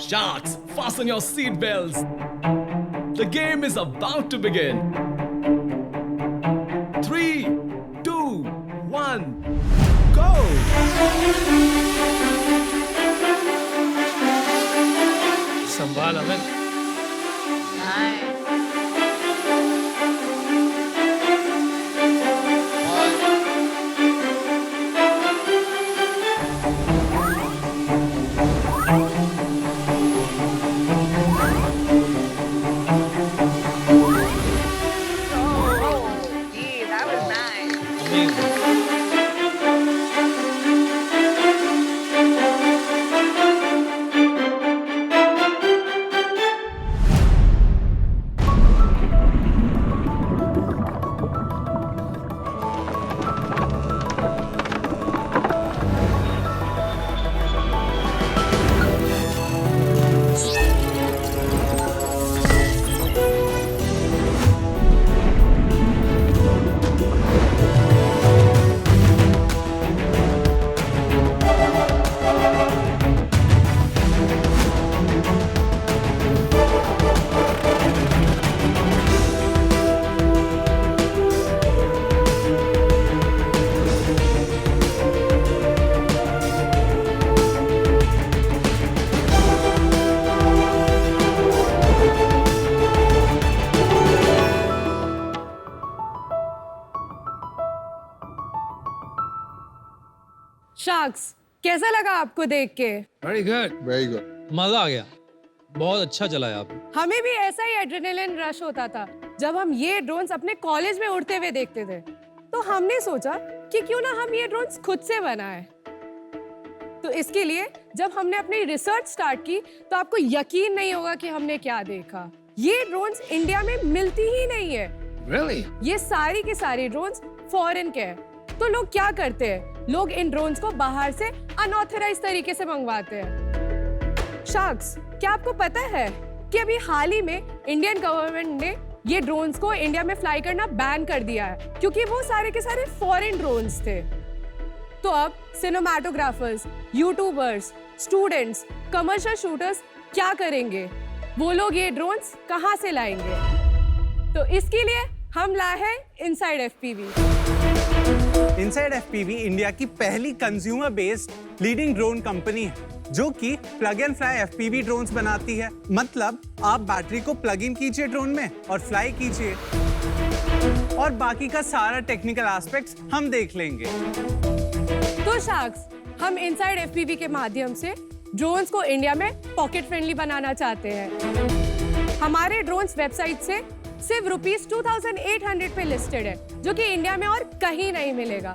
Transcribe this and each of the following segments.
Sharks, fasten your seat belts. The game is about to begin. 3, 2, 1, go! संभाल Amit. Gee, that was nice. Sharks, कैसा लगा आपको देख के? Very good, very good. मजा आ गया। बहुत अच्छा चलाया आप। हमें भी ऐसा ही एड्रेनलिन रश होता था जब हम ये ड्रोन्स अपने कॉलेज में उड़ते हुए देखते थे। तो हमने सोचा कि क्यों ना हम ये ड्रोन्स खुद से बनाएं। तो इसके लिए जब हमने अपनी रिसर्च स्टार्ट की तो आपको यकीन नहीं होगा कि हमने क्या देखा। ये ड्रोन्स इंडिया में मिलती ही नहीं है। Really? ये सारी की सारी ड्रोन्स फॉरेन के हैं। तो लोग क्या करते हैं? लोग इन ड्रोन्स को बाहर से अनऑथराइज्ड तरीके से मंगवाते हैं। शार्क्स, क्या आपको पता है कि अभी हाल ही में इंडियन गवर्नमेंट ने ये ड्रोन्स को इंडिया में फ्लाई करना बैन कर दिया है क्योंकि वो सारे के सारे फॉरेन ड्रोन्स थे। तो अब cinematographers, YouTubers, students, commercial shooters क्या करेंगे? वो लोग ये ड्रोन्स कहाँ से लाएंगे? तो इसके लिए हम लाए हैं inside FPV. Inside FPV India की पहली consumer based leading drone company है जो कि plug and fly FPV drones बनाती है। मतलब आप बैटरी को प्लग इन कीजिए ड्रोन में और फ्लाई कीजिए और बाकी का सारा टेक्निकल एस्पेक्ट्स हम देख लेंगे। तो शार्क्स, हम इनसाइड एफपीवी के माध्यम से ड्रोन्स को इंडिया में पॉकेट फ्रेंडली बनाना चाहते हैं। हमारे ड्रोन्स वेबसाइट से सिर्फ ₹2800 पे लिस्टेड है जो कि इंडिया में और कहीं नहीं मिलेगा।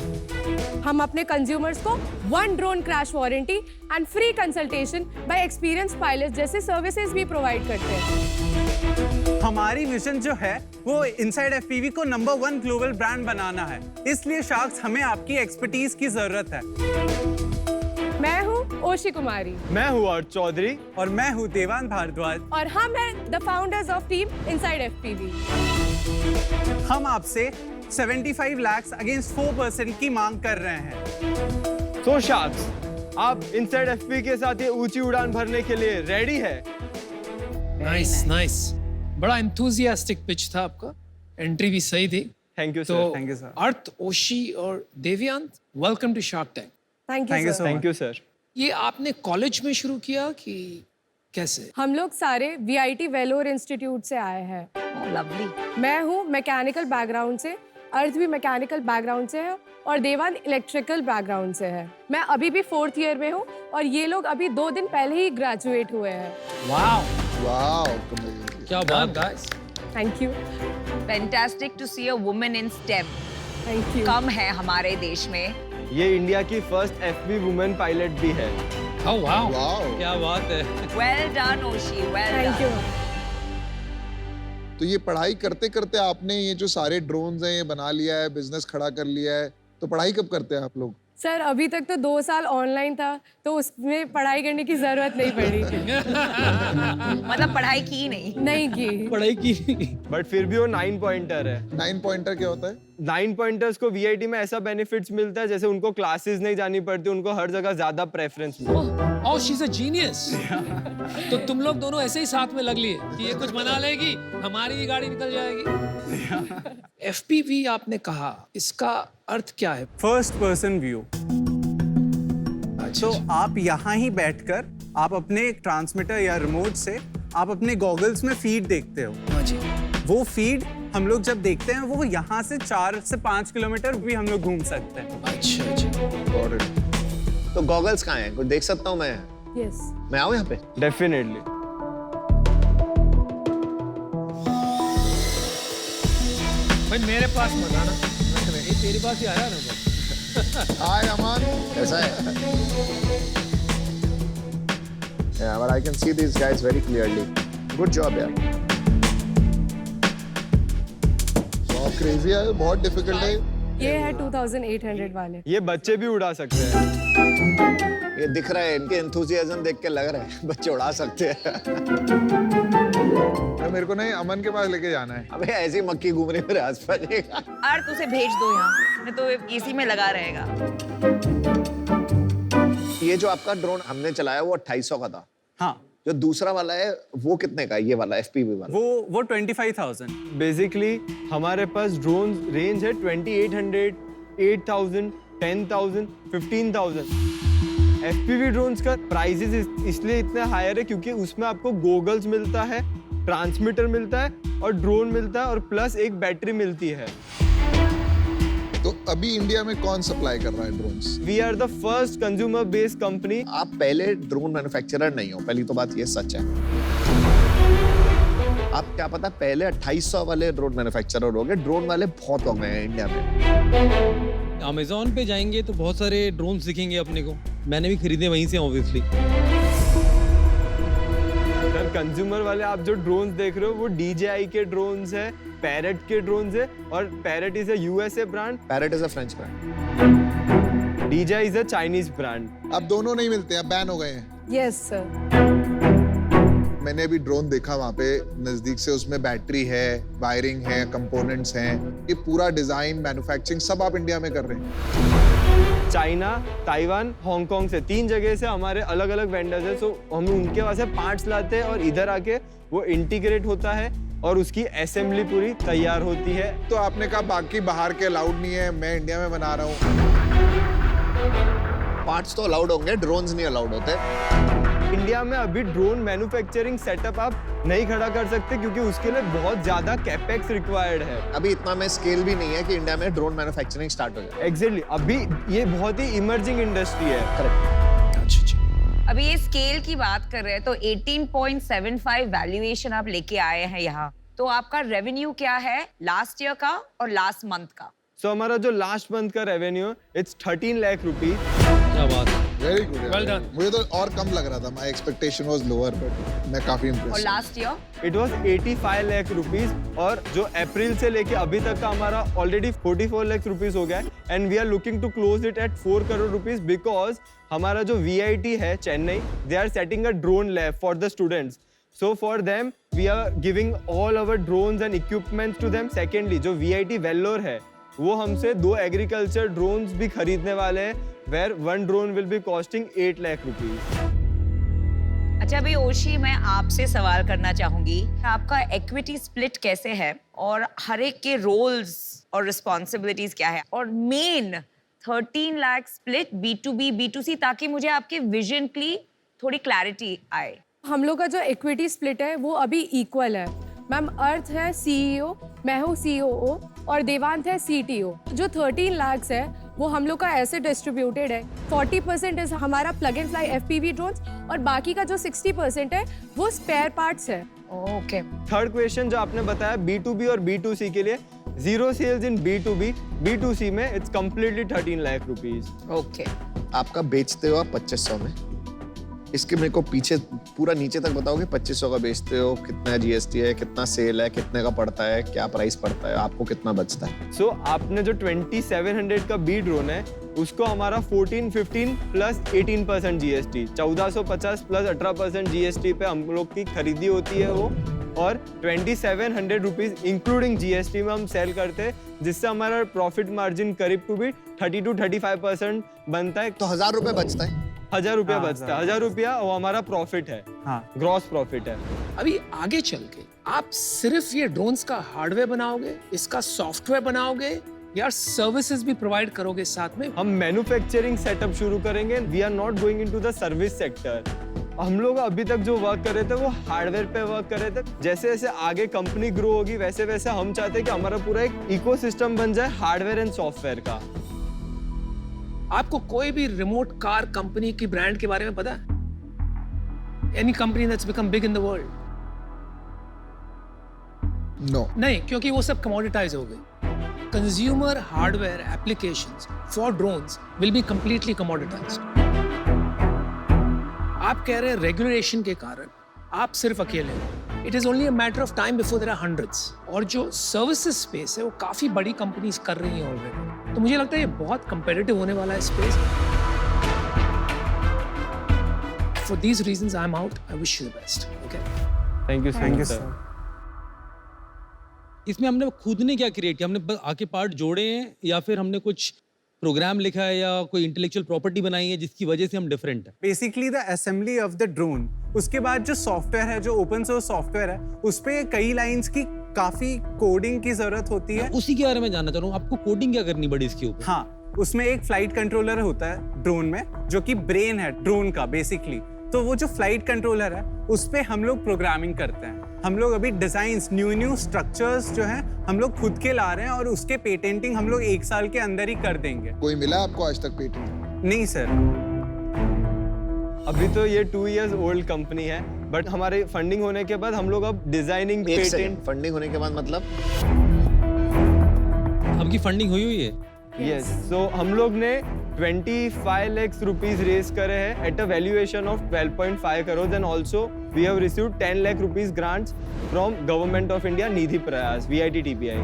हम अपने कंज्यूमर्स को 1 drone crash warranty and free consultation bye experience pilot जैसे सर्विसेज भी प्रोवाइड करते हैं। हमारी विजन जो है वो इनसाइड एफपीवी को नंबर 1 ग्लोबल ब्रांड बनाना है। इसलिए शार्क्स, हमें आपकी एक्सपर्टीज की जरूरत है। मैं हूँ ओशी कुमारी मैं हूँ अर्थ चौधरी और मैं हूँ देवान भारद्वाज। और हम हैं the founders of team inside FPV. हम आपसे 75 लाख अगेंस्ट 4% की मांग कर रहे हैं। तो शार्क्स, आप इनसाइड एफपी के साथ ये ऊंची उड़ान भरने के लिए रेडी है? Nice nice. बड़ा एंथुसियास्टिक पिच था आपका। एंट्री भी सही थी। थैंक यू तो sir. Thank you, sir. Arth, Oshi और Devayan, welcome to shark Tank. Thank Thank you you sir. so thank you sir. ये आपने कॉलेज में शुरू किया कि कैसे? हम लोग सारे वीआईटी वेलोर इंस्टीट्यूट से आए हैं। Oh, lovely. मैं हूँ मैकेनिकल बैकग्राउंड से, अर्थ भी मैकेनिकल बैकग्राउंड से है और देवान इलेक्ट्रिकल बैकग्राउंड से है। मैं अभी भी 4th ईयर में हूँ और ये लोग अभी 2 दिन पहले ही ग्रेजुएट हुए हैं। वाओ, वाओ, कमाल। क्या बात guys. Thank you. Fantastic to see a woman in STEM. Thank you. कम है हमारे देश में। ये इंडिया की फर्स्ट एफबी वुमेन पायलट भी है। Oh wow, wow. क्या बात है। Well done, Oshi. Well thank you. done. तो ये पढ़ाई करते करते आपने ये जो सारे ड्रोन्स हैं ये बना लिया है, बिजनेस खड़ा कर लिया है, तो पढ़ाई कब करते हैं आप लोग? सर, अभी तक तो 2 साल ऑनलाइन था तो उसमें पढ़ाई करने की जरूरत नहीं पड़ी। मतलब पढ़ाई की नहीं। नहीं की। पढ़ाई की। बट फिर भी वो 9 पॉइंटर है। 9 पॉइंटर क्या होता है? 9 पॉइंटर्स को वीआईटी में ऐसा बेनिफिट्स मिलता है जैसे उनको क्लासेस नहीं जानी पड़ती, उनको हर जगह ज्यादा प्रेफरेंस मिलता है। ओह शी इज अ जीनियस। तो तुम लोग दोनों ऐसे ही साथ में लग लिए कि ये कुछ बना लेगी, हमारी ही गाड़ी निकल जाएगी। एफपीवी आपने कहा, इसका अर्थ क्या है? First person view. तो आप यहाँ ही बैठकर आप अपने ट्रांसमीटर या रिमोट से आप अपने गॉगल्स में फीड देखते हो। हाँ जी। वो फीड हम लोग जब देखते हैं वो यहाँ से 4 से 5 किलोमीटर भी हम लोग घूम सकते हैं। अच्छा जी। तो गॉगल्स कहाँ हैं? कुछ देख सकता हूँ मैं? यस। मैं आऊँ यहाँ पे? डेफिनेटली। भाई मेरे पास मत आना, ये तेरे पास ही आया ना। हाय अमन, कैसा है? Yeah, but I can see these guys very clearly. Good job, यार। बहुत क्रेजी है, बहुत डिफिकल्ट है। ये है 2800 वाले। ये बच्चे भी उड़ा सकते हैं। ये दिख रहा है, इनके एंथुसियाज्म देख के लग रहा है बच्चे उड़ा सकते हैं। मेरे को नहीं, अमन के पास लेके जाना है। अबे ऐसी मक्खी घूम रही है मेरे आसपास। अर्थ उसे भेज दो यहाँ, नहीं तो एसी में लगा रहेगा। ये जो आपका ड्रोन हमने चलाया वो 2800 का था। हाँ। जो दूसरा वाला है वो कितने का है? ये वाला एफपीवी वाला? वो 25,000। बेसिकली हमारे पास ड्रोन रेंज है 2800, 8000, 10,000, 15,000। एफपीवी ड्रोन्स का प्राइसेस इसलिए इतने हायर है क्योंकि उसमें आपको गॉगल्स मिलता है, ट्रांसमीटर मिलता है और ड्रोन मिलता है और प्लस एक बैटरी मिलती है। तो अभी इंडिया में कौन सप्लाई कर रहा है drones? We are the first consumer based company. आप पहले ड्रोन मैन्युफैक्चरर नहीं हो, पहली तो बात ये सच है। आप क्या पता पहले 2800 वाले ड्रोन मैन्युफैक्चरर हो गए। ड्रोन वाले बहुत हो गए हैं इंडिया में। अमेज़न पे जाएंगे तो बहुत सारे ड्रोन्स दिखेंगे अपने को। मैंने भी खरीदे वहीं से ऑब्वियसली। सर कंज्यूमर वाले आप जो ड्रोन्स देख रहे हो वो DJI के ड्रोन्स है, पैरेट के ड्रोन्स है और parrot is a USA brand, parrot is a French brand, DJI is a Chinese brand. अब दोनों नहीं मिलते हैं, बैन हो गए हैं। Yes sir. मैंने अभी ड्रोन देखा वहाँ पे नजदीक से, उसमें बैटरी है, वायरिंग है, कंपोनेंट्स हैं। ये पूरा डिजाइन, मैन्युफैक्चरिंग सब आप इंडिया में कर रहे हैं। चाइना, ताइवान, हांगकांग से 3 जगह से हमारे अलग अलग वेंडर्स हैं। सो हम उनके वहाँ से पार्ट्स लाते हैं और इधर आके वो इंटीग्रेट होता है और उसकी असेंबली पूरी तैयार होती है। तो आपने कहा बाकी बाहर के अलाउड नहीं है, मैं इंडिया में बना रहा हूँ। पार्ट्स तो अलाउड होंगे, ड्रोन्स नहीं अलाउड होते। इंडिया में अभी ड्रोन मैन्युफैक्चरिंग सेटअप आप नहीं खड़ा कर सकते क्योंकि उसके लिए बहुत ज्यादा कैपेक्स रिक्वायर्ड है। अभी इतना में स्केल भी नहीं है कि इंडिया में ड्रोन मैन्युफैक्चरिंग स्टार्ट हो जाए। एग्जैक्टली, अभी ये बहुत ही इमर्जिंग इंडस्ट्री है। करेक्ट। अच्छा जी। अभी ये स्केल की बात कर रहे हैं तो 18.75 वैल्यूएशन आप लेके आए हैं यहाँ। तो आपका रेवेन्यू क्या है लास्ट ईयर का और लास्ट मंथ का? सो हमारा जो लास्ट मंथ का रेवेन्यू इट्स 13 लाख रुपीज। क्या बात है। Very good. Well done. मुझे तो और कम लग रहा था, my expectation was lower, but मैं काफी और impressed. Last year it was 85 lakh rupees और जो अप्रैल से लेके अभी तक का हमारा ऑलरेडी 44 लाख रुपीज हो गया है and we are looking to close it at 4 crore rupees because हमारा जो VIT है Chennai, they are setting a drone lab for the students. So for them, we are giving all our drones and equipments to them. Secondly, जो VIT Vellore है, वो हमसे 2 agriculture drones भी खरीदने वाले हैं, where 1 drone will be costing 8 lakh rupees. अच्छा अभी ओशी मैं आपसे सवाल करना चाहूंगी, आपका इक्विटी स्प्लिट कैसे है और हर एक के रोल्स और रिस्पॉन्सिबिलिटीज क्या है, और main 13 lakh split B2B B2C, ताकि मुझे आपके विजन की थोड़ी क्लैरिटी आए। हम लोग का जो इक्विटी स्प्लिट है वो अभी इक्वल है मैम। अर्थ है CEO, मैं हूँ COO और देवांत है CTO। जो 13 लाख है वो हम लोग का ऐसे डिस्ट्रीब्यूटेड है। 40% हमारा plug and fly FPV drones और बाकी का जो 60% है वो स्पेयर पार्ट्स है। ओके। थर्ड क्वेश्चन जो आपने बताया B2B और B2C के लिए, जीरो सेल्स इन B2B, B2C में it's completely 13 lakh rupees. Okay. आपका बेचते हो आप 2500 में, इसके मेरे को पीछे पूरा नीचे तक बताओगे। 2500 का बेचते हो, कितना GST है, कितना सेल है, कितने का पड़ता है, क्या प्राइस पड़ता है, आपको कितना बचता है? सो आपने जो 2700 का B ड्रोन है उसको हमारा 14, 15 प्लस 18% GST, 1450 प्लस 18% GST पे हम लोग की खरीदी होती है वो और 2700 रुपीज इंक्लूडिंग जीएसटी में हम सेल करते हैं, जिससे हमारा प्रॉफिट मार्जिन करीब टू भी 30 to 35% बनता है। तो 1000 रुपए बचता है। 1000 रुपया बचता है। 1000 रुपया वो हमारा प्रॉफिट है, ग्रॉस प्रॉफिट है। अभी आगे चल के आप सिर्फ ये ड्रोन्स का हार्डवेयर बनाओगे, इसका सॉफ्टवेयर बनाओगे या सर्विसेज भी प्रोवाइड करोगे साथ में? हम मैन्युफैक्चरिंग सेटअप शुरू करेंगे। We are not going into the service sector. हम लोग अभी तक जो वर्क कर रहे थे वो हार्डवेयर पे वर्क कर रहे थे। जैसे जैसे आगे कंपनी ग्रो होगी वैसे वैसे हम चाहते हैं कि हमारा पूरा एक इकोसिस्टम बन जाए हार्डवेयर एंड सॉफ्टवेयर का। आपको कोई भी रिमोट कार कंपनी की ब्रांड के बारे में पता है? Any company that's become big in the world? No. नहीं, क्योंकि वो सब कमोडिटाइज हो गए। Consumer hardware applications for drones will be completely commoditised. आप कह रहे हैं रेगुलेशन के कारण आप सिर्फ अकेले हैं। It is only a matter of time before there are hundreds. और जो सर्विसेज स्पेस है वो काफी बड़ी कंपनीज कर रही हैं ऑलरेडी। तो मुझे लगता है ये बहुत कंपेटिटिव होने वाला है space. For these reasons I am out. I wish you the best. Okay, thank you sir. इसमें हमने खुद ने क्या क्रिएट किया? हमने बस आके पार्ट जोड़े हैं या फिर हमने कुछ प्रोग्राम लिखा है या कोई इंटेलेक्चुअल प्रॉपर्टी बनाई है जिसकी वजह से हम डिफरेंट है? Basically the assembly of the drone. उसके बाद जो सॉफ्टवेयर है, जो ओपन सोर्स सॉफ्टवेयर है, उस पे कई लाइंस की काफी कोडिंग की जरूरत होती है। उसी के बारे में जानना चाह रहा हूँ, आपको कोडिंग क्या करनी पड़ी इसके ऊपर? हाँ, उसमें एक फ्लाइट कंट्रोलर होता है ड्रोन में, जो कि ब्रेन है ड्रोन का बेसिकली। तो वो जो फ्लाइट कंट्रोलर है उस पे हम लोग प्रोग्रामिंग करते हैं। हम लोग अभी डिजाइन्स, न्यू स्ट्रक्चर्स जो हैं हम लोग खुद के ला रहे हैं और उसके पेटेंटिंग हम लोग 1 साल के अंदर ही कर देंगे। कोई मिला आपको आज तक पेटेंट? नहीं सर। अभी तो ये 2 years ओल्ड कंपनी है, बट हमारे फंडिंग होने के बाद हम लोग अब डिजाइनिंग पेटेंट। फंडिंग होने के बाद मतलब आपकी फंडिंग हुई है? यस, सो हम लोग ने 25 lakhs रुपीस रेज करे हैं at a valuation of 12.5 crores and also we have received 10 lakh rupees grants from government of India Nidhi Prayas VITTPI।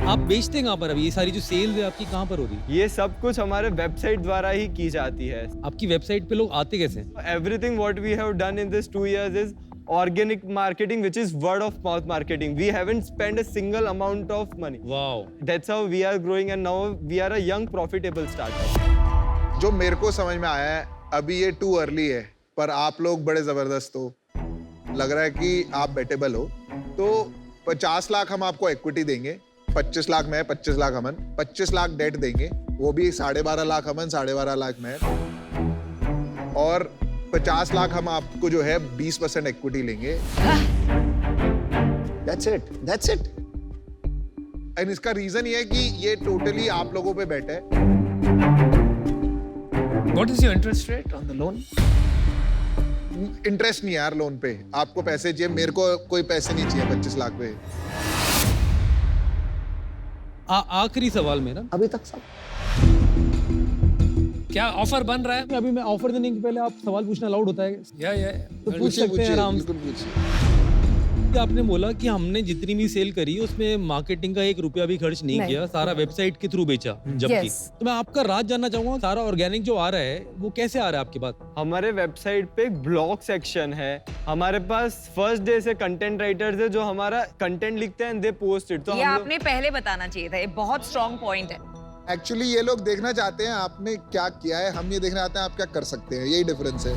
आप बेचते कहाँ पर? अभी ये सारी जो सेल है आपकी कहाँ पर हो रही है? ये सब कुछ हमारे वेबसाइट द्वारा ही की जाती है। आपकी वेबसाइट पे लोग आते कैसे? Everything what we have done in this 2 years is organic marketing, which is word of mouth marketing. We haven't spent a single amount of money. Wow, That's how we are growing and now we are a young profitable startup. जो मेरे को समझ में आया है, अभी ये too early है, पर आप लोग बड़े जबरदस्त हो। लग रहा है कि आप बेटेबल हो। तो 50 लाख हम आपको इक्विटी देंगे, 25 लाख मैं, 25 लाख अमन, 25 लाख डेट देंगे, वो भी 12.5 लाख अमन, 12.5 लाख मैं, और 50 लाख हम आपको जो है 20% इक्विटी लेंगे। That's it. एंड इसका रीजन ये है कि ये टोटली आप लोगों पे बैठा है। What is your interest rate on the loan? Interest नहीं है यार लोन पे। आपको पैसे चाहिए, मेरे को कोई पैसे नहीं चाहिए 25 लाख पे। आखिरी सवाल मेरा, अभी तक सब क्या ऑफर बन रहा है? अभी मैं ऑफर देने के पहले आप सवाल पूछना अलाउड होता है? या तो पूछ सकते हैं आराम से। बिल्कुल पूछिए। आपने बोला कि हमने जितनी भी सेल करी उसमें मार्केटिंग का 1 रुपया भी खर्च नहीं किया, सारा वेबसाइट के थ्रू बेचा जबकि। Yes. तो मैं आपका राज जानना चाहूंगा, सारा ऑर्गेनिक जो आ रहा है वो कैसे आ रहा है आपके पास? हमारे वेबसाइट पे एक ब्लॉग सेक्शन है। हमारे पास फर्स्ट डे से कंटेंट राइटर्स है जो हमारा कंटेंट लिखते हैं एंड दे पोस्ट इट। तो ये आपने पहले बताना चाहिए था। ये बहुत स्ट्रॉन्ग पॉइंट है। एक्चुअली ये लोग देखना चाहते हैं आपने क्या किया है, हम ये देखना चाहते हैं आप क्या कर सकते हैं। यही डिफरेंस है।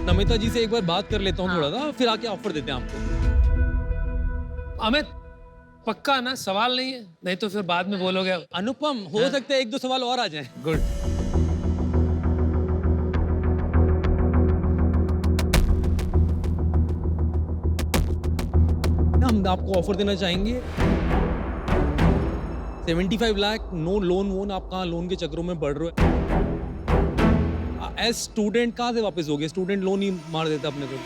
नमिता जी से एक बार बात कर लेता हूँ थोड़ा सा, फिर आके ऑफर देते हैं आपको। अमित, पक्का ना? सवाल नहीं है? नहीं तो फिर बाद में बोलोगे। अनुपम, हो सकता है 1-2 सवाल और आ जाएं। गुड। हम आपको ऑफर देना चाहेंगे 75 लाख, नो लोन वोन। आप कहाँ लोन के चक्रों में बढ़ रहे हो? एज स्टूडेंट कहाँ से वापस हो गए? स्टूडेंट लोन ही मार देता अपने को।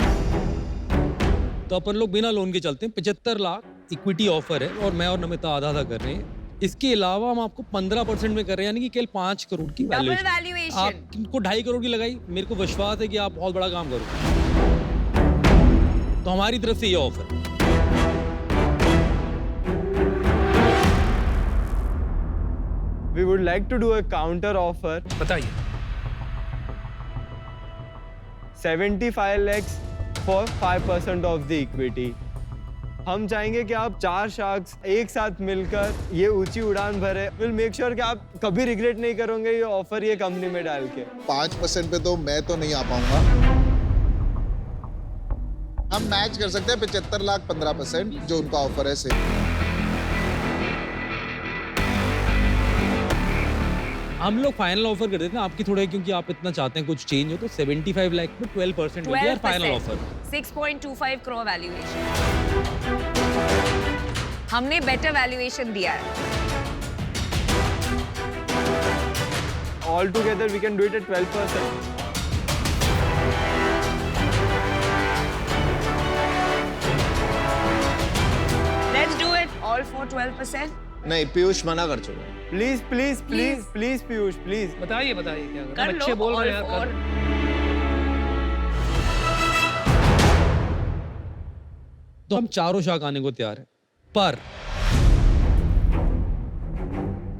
तो अपन लोग बिना लोन के चलते हैं। 75 लाख इक्विटी ऑफर है और मैं और नमिता आधा कर रहे हैं। इसके अलावा हम आपको 15% में कर रहे हैं, यानी कि केवल 5 करोड़ की डबल वैल्यूएशन। वैल्यूएशन। आपको 2.5 करोड़ की लगाई, मेरे को विश्वास है कि आप बहुत बड़ा काम करोगे। तो हमारी तरफ से ये offer. We would like to do a counter offer. बताइए। 75 lakhs for 5% of the equity. हम चाहेंगे कि आप 4 शार्क्स एक साथ मिलकर ये ऊंची उड़ान भरे. We'll make sure कि आप कभी रिग्रेट नहीं करोगे ये ऑफर ये कंपनी में डाल के. 5% पे तो मैं तो नहीं आ पाऊंगा. हम मैच कर सकते हैं 75 लाख 15% जो उनका ऑफर है से. हम लोग फाइनल ऑफर कर देते हैं आपकी थोड़ा, क्योंकि आप इतना चाहते हैं कुछ चेंज हो, तो 75 लाख में 12% हो गया फाइनल ऑफर. 6.25 करोड़ वैल्यूएशन. हमने बेटर वैल्यूएशन दिया है. All together we can do it at 12%. Let's do it all for 12%. नहीं, पीयूष मना कर चुका है. Please, please, please, please, Piyush, please. बताइए बताइए क्या कर लो बच्चे बोल रहे all हैं for. कर. तो हम चारों शार्क आने को तैयार है, पर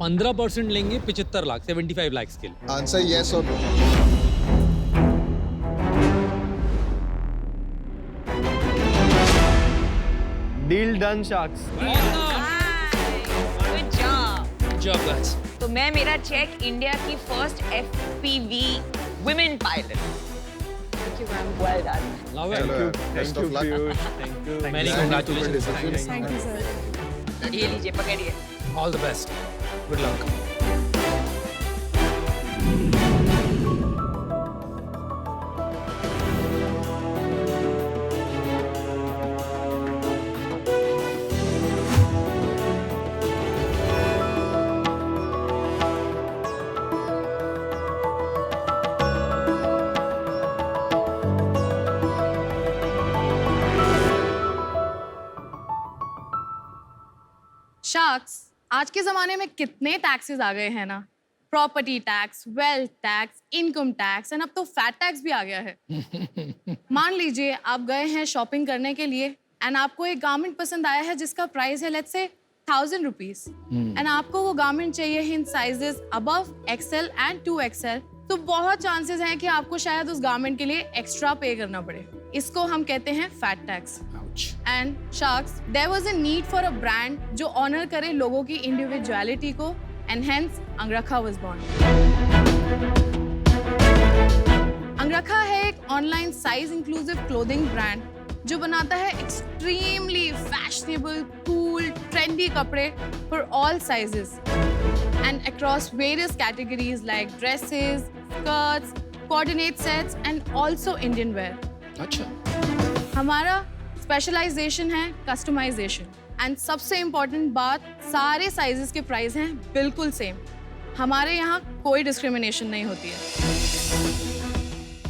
15% लेंगे 75 लाख 75 लाख के लिए. आंसर यस और no. Deal done, sharks. Good job. Good job guys. तो मैं मेरा चेक इंडिया की first FPV women pilot. Well done. Love it. चलो, Thank best you, of luck. Piyush. Thank you. Many congratulations. Thank you, sir. ये लीजिए पकड़िए. All the best. Good luck. Sharks, आज के ज़माने में कितने टैक्सेस आ गए हैं ना. Property tax, wealth tax, income tax and अब तो फैट टैक्स भी आ गया है. मान लीजिए आप गए हैं शॉपिंग करने के लिए एंड आपको एक गारमेंट पसंद आया है जिसका प्राइस है लेट्स से 1000 रुपीज एंड आपको वो गारमेंट चाहिए in sizes above XL and 2XL. तो बहुत चांसेस हैं कि आपको शायद उस गारमेंट के लिए एक्स्ट्रा पे करना पड़े. इसको हम कहते हैं fat tax. And Sharks, there was a need for a brand जो ऑनर करे लोगों की इंडिविजुअलिटी को and hence अंगरखा was born. अंगरखा है एक online size inclusive clothing brand जो बनाता है एक्सट्रीमली फैशनेबल, कूल, ट्रेंडी कपड़े for all sizes and across various categories like dresses, skirts, coordinate sets and also Indian wear. अच्छा. हमारा स्पेशलाइजेशन है कस्टमाइजेशन एंड सबसे इम्पोर्टेंट बात, सारे साइजेस के प्राइस हैं बिल्कुल सेम. हमारे यहाँ कोई डिस्क्रिमिनेशन नहीं होती है.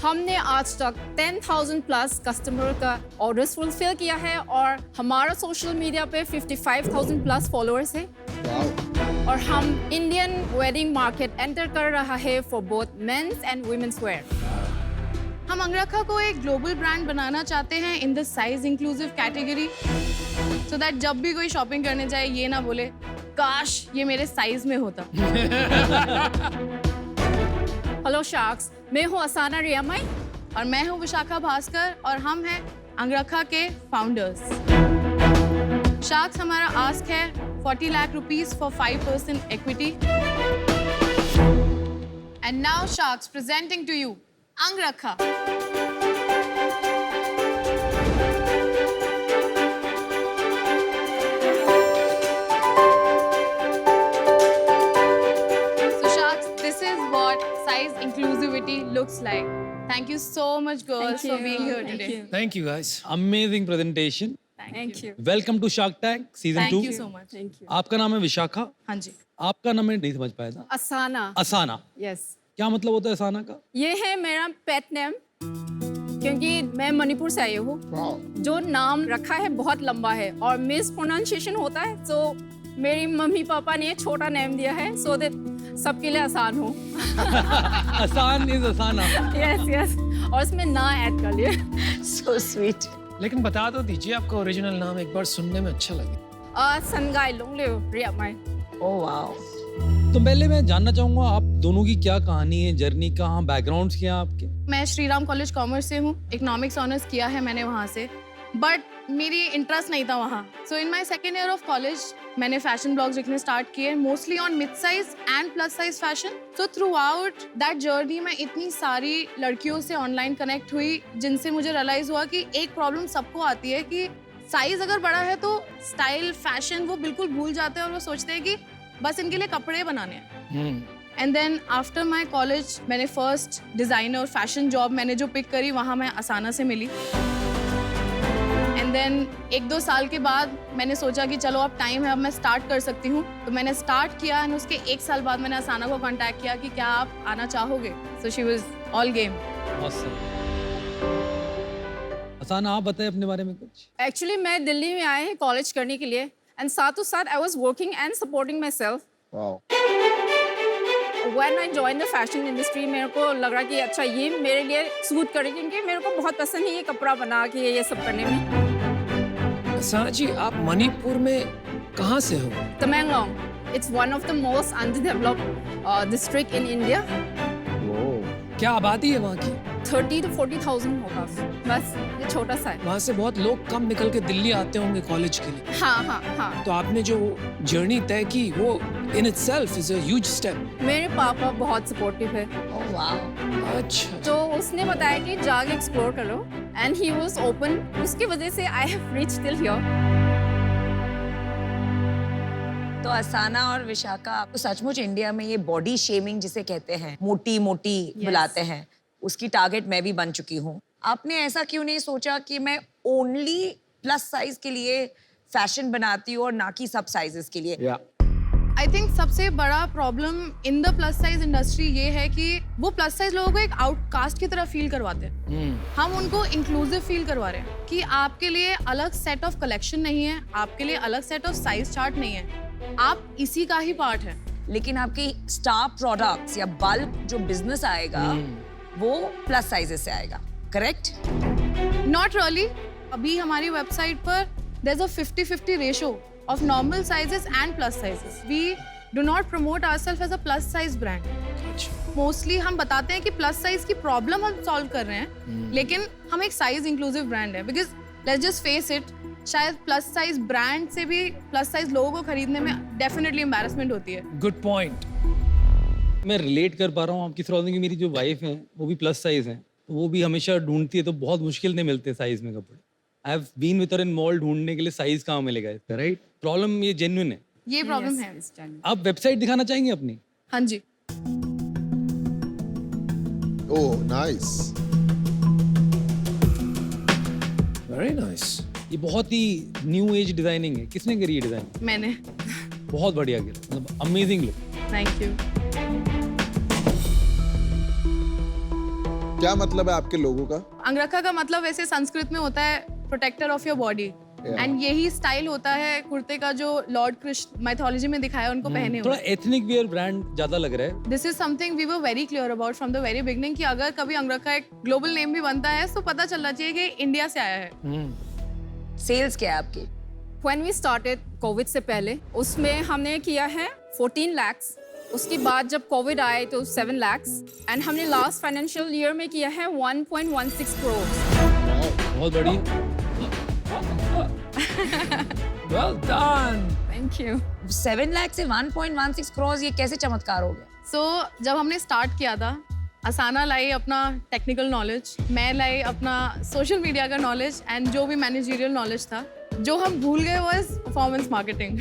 हमने आज तक 10,000 प्लस कस्टमर का ऑर्डर्स फुलफिल किया है और हमारा सोशल मीडिया पे 55,000 प्लस फॉलोअर्स है. और हम इंडियन वेडिंग मार्केट एंटर कर रहा है for both mens and womens wear. हम अंगरखा को एक ग्लोबल ब्रांड बनाना चाहते हैं in the size inclusive category so that जब भी कोई शॉपिंग करने जाए ये ना बोले काश ये मेरे साइज में होता. हेलो शार्क्स, मैं हूँ असाना रियामाई और मैं हूँ विशाखा भास्कर और हम हैं अंगरखा के फाउंडर्स. शार्क्स, हमारा आस्क है 40 lakh rupees for 5% equity. And now sharks presenting to you Angrakha. So Sharks, this is what size inclusivity looks like. Thank you so much, girls, for being here today. Thank you guys. Amazing presentation. Thank you. Welcome to Shark Tank Season 2. Thank you so much. आपका नाम है विशाखा. हाँ जी. आपका नाम मैं नहीं समझ पाया था. असाना. असाना. यस. क्या मतलब होता है असाना का? ये है मेरा पेट नेम क्योंकि मैं मणिपुर से आई हूँ. जो नाम रखा है बहुत लंबा है और मिस प्रोनाउंसिएशन होता है, तो मेरी मम्मी पापा ने छोटा नेम दिया है सो दैट सबके लिए आसान हो. आसान इज असाना. Yes yes. और इसमें ना ऐड कर लिए. So sweet. लेकिन बता तो दीजिए आपका ओरिजिनल नाम, एक बार सुनने में अच्छा लगे. संगाई लोंगलियो रियामाई. Oh wow. तो पहले मैं जानना चाहूंगा आप दोनों की क्या कहानी है, जर्नी कहाँ, बैकग्राउंड्स क्या हैं आपके? मैं श्रीराम कॉलेज कॉमर्स से हूँ, इकोनॉमिक्स ऑनर्स किया है मैंने वहाँ से, बट मेरी इंटरेस्ट नहीं था वहाँ. So in my second year of college मैंने फैशन ब्लॉग्स लिखने स्टार्ट किए, mostly on mid size and plus size fashion. So throughout that journey मैं इतनी सारी लड़कियों से ऑनलाइन कनेक्ट हुई, जिनसे मुझे रियलाइज हुआ कि एक प्रॉब्लम सबको आती है कि साइज अगर बड़ा है तो स्टाइल फैशन वो बिल्कुल भूल जाते हैं और वो सोचते हैं कि बस इनके लिए कपड़े बनाने हैं. And then after my college मैंने फर्स्ट डिज़ाइनर फैशन जॉब मैंने जो पिक करी वहाँ मैं असाना से मिली. एंड देन 1-2 साल के बाद मैंने सोचा कि चलो अब टाइम है, अब मैं स्टार्ट कर सकती हूँ. तो मैंने स्टार्ट किया एंड उसके 1 साल बाद मैंने असाना को कांटेक्ट किया कि क्या आप आना चाहोगे. So she was all game. Asana, आप बताएं अपने बारे में कुछ. एक्चुअली मैं दिल्ली में आए हैं कॉलेज करने के लिए एंड साथ I was working and supporting my self. When I joined the fashion industry मेरे को लग रहा कि अच्छा ये मेरे लिए सूट करेगी, क्योंकि मेरे को बहुत पसंद है ये कपड़ा बना के ये सब करने में. असाना जी, आप मणिपुर में कहाँ से हो? Tamenglong, it's one of the most underdeveloped district in India. क्या आबादी है वहाँ की? 30 to 40,000 होगा, बस ये छोटा सा है. वहाँ से बहुत लोग कम निकल के दिल्ली आते होंगे कॉलेज के लिए. हाँ. तो आपने जो जर्नी तय की वो in itself is a huge step. मेरे पापा बहुत सपोर्टिव है. अच्छा. तो उसने बताया कि जाके एक्सप्लोर करो एंड ही वाज ओपन. उसकी वजह से I have reached till here. तो असाना और विशाखा, आपको सचमुच इंडिया में ये बॉडी शेमिंग जिसे कहते हैं, मोटी बुलाते हैं, उसकी टारगेट मैं भी बन चुकी हूँ. आपने ऐसा क्यों नहीं सोचा कि मैं ओनली प्लस साइज के लिए फैशन बनाती हूँ और ना कि सब साइजेस के लिए? आई थिंक सबसे बड़ा problem in the plus size industry ये है कि वो प्लस साइज लोगों को एक आउटकास्ट की तरह फील करवाते हैं. हम उनको इंक्लूसिव फील करवा रहे हैं कि आपके लिए अलग सेट ऑफ कलेक्शन नहीं है, आपके लिए अलग सेट ऑफ साइज चार्ट नहीं है, आप इसी का ही पार्ट है. लेकिन आपकी स्टार प्रोडक्ट्स या बल्क जो बिजनेस आएगा वो प्लस साइजेस से आएगा, करेक्ट? Not really. अभी हमारी वेबसाइट पर there is a 50-50 ratio of normal sizes and plus sizes. We do not promote ourselves as a plus size brand. Mostly हम बताते हैं कि plus size की problem हम solve कर रहे हैं, लेकिन हम एक size inclusive brand है. Because let's just face it, शायद plus size brand से भी plus size लोगों को खरीदने में definitely embarrassment होती है. Good point. मैं रिलेट कर पा रहा हूँ आपकी प्रॉब्लम की. मेरी जो वाइफ है वो भी प्लस साइज है, वो भी हमेशा ढूंढती है, तो बहुत मुश्किल से मिलते साइज में कपड़े. I have been with her in mall ढूंढने के लिए साइज कहाँ मिलेगा, राइट? प्रॉब्लम ये जेन्युइन है. ये प्रॉब्लम है. आप वेबसाइट दिखाना चाहेंगे अपनी? हाँ जी. Oh nice, very nice. ये बहुत ही न्यू एज डिजाइनिंग है. किसने करी ये डिजाइन? मैंने. बहुत बढ़िया किया, मतलब अमेजिंग लुक. Thank you. क्या मतलब है आपके लोगों का? अंगरखा का मतलब वैसे संस्कृत में होता है protector of your body, and यही स्टाइल होता है कुर्ते का जो लॉर्ड कृष्ण माइथोलॉजी में दिखाया उनको पहने थोड़ा हुए. एथनिक वियर ब्रांड ज्यादा लग रहा है. This is something we were very clear about from the very beginning कि अगर कभी अंगरखा एक ग्लोबल नेम भी बनता है तो पता चलना चाहिए कि इंडिया से आया है. सेल्स क्या है आपकी? When we started कोविड से पहले उसमें हमने किया है 14 lakhs. उसके बाद जब कोविड आए तो 7 lakhs एंड हमने लास्ट फाइनेंशियल ईयर में किया है 1.16 crores. बहुत बढ़िया. Well done. Thank you. 7 lakh से 1.16 करोड़, ये कैसे चमत्कार हो गया? सो जब हमने स्टार्ट किया था, असाना लाई अपना टेक्निकल नॉलेज, मैं लाई अपना सोशल मीडिया का नॉलेज एंड जो भी मैनेजरियल नॉलेज था. जो हम भूल गए was performance marketing.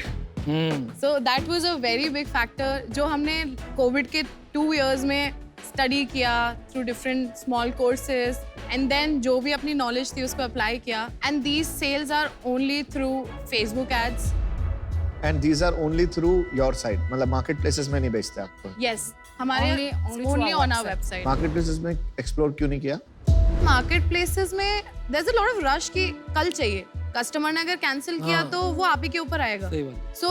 So that was a very big factor जो हमने कोविड के 2 years में स्टडी किया through different small courses, and then जो भी अपनी नॉलेज थी उसको अप्लाई किया. And these sales are only through Facebook ads. And these are only through your site, मतलब मार्केट प्लेसेस में नहीं बेचते आपको? यस, हमारे only on our website. Market places में एक्सप्लोर क्यों नहीं किया? मार्केट प्लेसेस में there is a lot of rush कि कल चाहिए. कस्टमर ने अगर कैंसिल किया तो वो आप ही के ऊपर आएगा. सो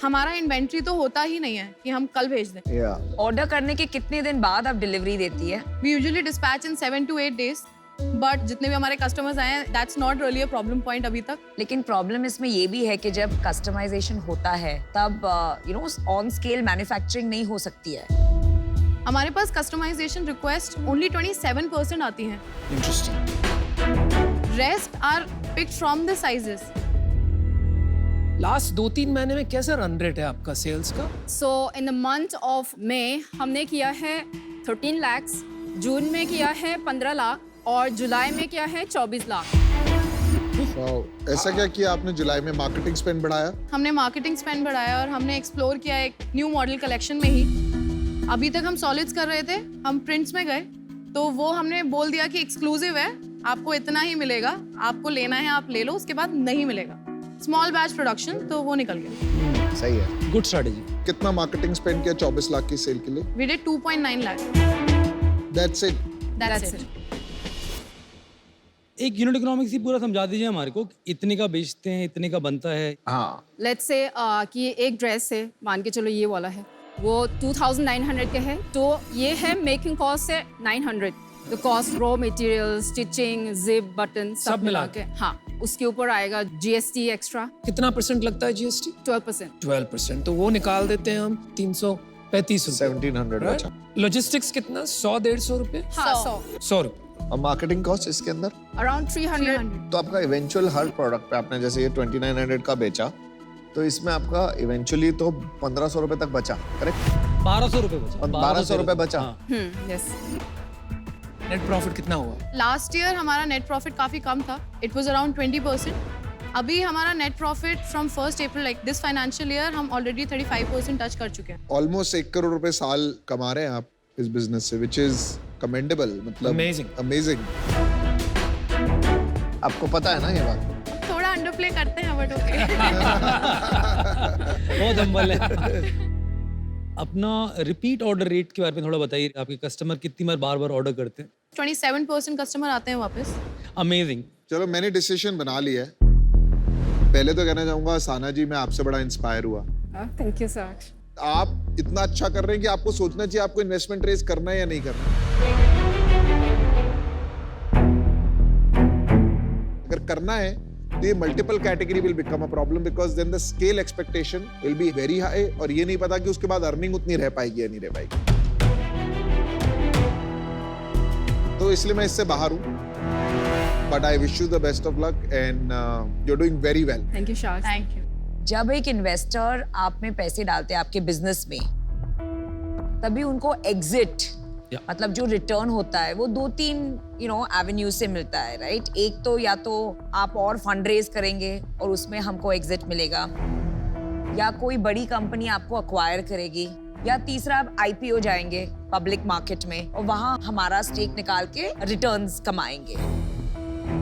हमारा इन्वेंट्री तो होता ही नहीं है कि हम कल भेज दें. ऑर्डर करने के कितने दिन बाद आप डिलीवरी देती है? We usually dispatch in 7 to 8 days. But जितने भी हमारे कस्टमर्स आए हैं, that's not really a problem point अभी तक. लेकिन प्रॉब्लम इसमें ये भी है कि जब कस्टमाइजेशन होता है तब ऑन स्केल मैन्युफैक्चरिंग नहीं हो सकती है. हमारे पास कस्टमाइजेशन रिक्वेस्ट ओनली 27% आती हैं. Interesting. Rest are picked from the sizes. Last 2-3 महीने में कैसा रन रेट है आपका सेल्स का? So in the month of May हमने किया है 13 lakhs, जून में किया है 15 लाख और जुलाई में किया है 24 लाख. वाओ, ऐसा क्या किया आपने जुलाई में? मार्केटिंग स्पेंड बढ़ाया? हमने मार्केटिंग स्पेंड बढ़ाया और हमने एक्सप्लोर किया एक न्यू मॉडल कलेक्शन में ही. अभी तक हम सॉलिड्स कर रहे थे, हम प्रिंट्स में गए तो वो हमने बोल दिया कि एक्सक्लूसिव है, आपको इतना ही मिलेगा, आपको लेना है आप ले लो, उसके बाद नहीं मिलेगा. स्मॉल बैच प्रोडक्शन, तो वो निकल गया. सही है. Good strategy. कितना मार्केटिंग स्पेंड किया 24 लाख की सेल के लिए? We did 2.9 lakh. That's it. That's it. एक यूनिट इकोनॉमिक्स ही पूरा समझा दीजिए हमारे को. इतने का बेचते हैं, इतने का बनता है. हाँ. लेट्स से कि एक ड्रेस है, मान के चलो ये वाला है, वो 2900 के है, तो ये है मेकिंग कॉस्ट है 900. The cost raw material, stitching, zip, button सब मिला के. हाँ, उसके ऊपर आएगा GST एक्स्ट्रा. कितना परसेंट लगता है GST? 12%. 12%. तो वो निकाल देते हैं हम 335 रुपए. 1700 बचा. लॉजिस्टिक्स कितना? 100-150 रुपए? हाँ, 100 रुपए. और मार्केटिंग कॉस्ट इसके अंदर अराउंड 300. तो आपका इवेंचुअल हर प्रोडक्ट पे आपने जैसे ये 2900 का बेचा, तो इसमें आपका इवेंचुअली तो 1500 रुपए तक बचा, करेक्ट? 1200 रुपए बचा. 1200 रुपए बचा. हाँ. यस. नेट प्रॉफिट कितना हुआ? लास्ट ईयर हमारा नेट प्रॉफिट काफी कम था. It was around 20%. अभी हमारा net profit from 1 April like this financial year हम ऑलरेडी 35% टच कर चुके हैं. ऑलमोस्ट 1 करोड़ रुपए साल कमा रहे हैं आप इस बिजनेस से, विच इज कमेंडेबल. मतलब अमेजिंग. आपको पता है ना ये बात? थोड़ा अंडरप्ले करते हैं बट ओके. बहुत हम्बल है. अपना रिपीट ऑर्डर रेट के बारे में थोड़ा बताइए. आपके कस्टमर कितनी बार ऑर्डर करते हैं? 27% कस्टमर आते हैं वापस. अमेजिंग. चलो, मैंने डिसीजन बना लिया है. पहले तो कहना चाहूंगा साना जी, मैं आपसे बड़ा इंस्पायर हुआ. Thank you sir. आप इतना अच्छा कर रहे हैं कि आपको सोचना चाहिए आपको इन्वेस्टमेंट रेज करना है या नहीं करना. अगर करना है तो ये multiple category will become a problem, because then the scale expectation will be very high और ये नहीं पता कि उसके बाद अर्निंग उतनी रह पाएगी या नहीं रह पाएगी. तो इसलिए मैं इससे बाहर हूँ. But I wish you the best of luck and you are doing very well. Thank you shark. Thank you. जब एक इन्वेस्टर आप में पैसे डालते हैं आपके बिजनेस में, तभी उनको एग्जिट मतलब जो रिटर्न होता है वो 2-3 एवेन्यू से मिलता है, राइट? एक तो या तो आप और फंड रेज करेंगे और उसमें हमको एग्जिट मिलेगा, या कोई बड़ी कंपनी आपको अक्वायर करेगी, या तीसरा आप IPO जाएंगे पब्लिक मार्केट में और वहां हमारा स्टेक निकाल के रिटर्न्स कमाएंगे.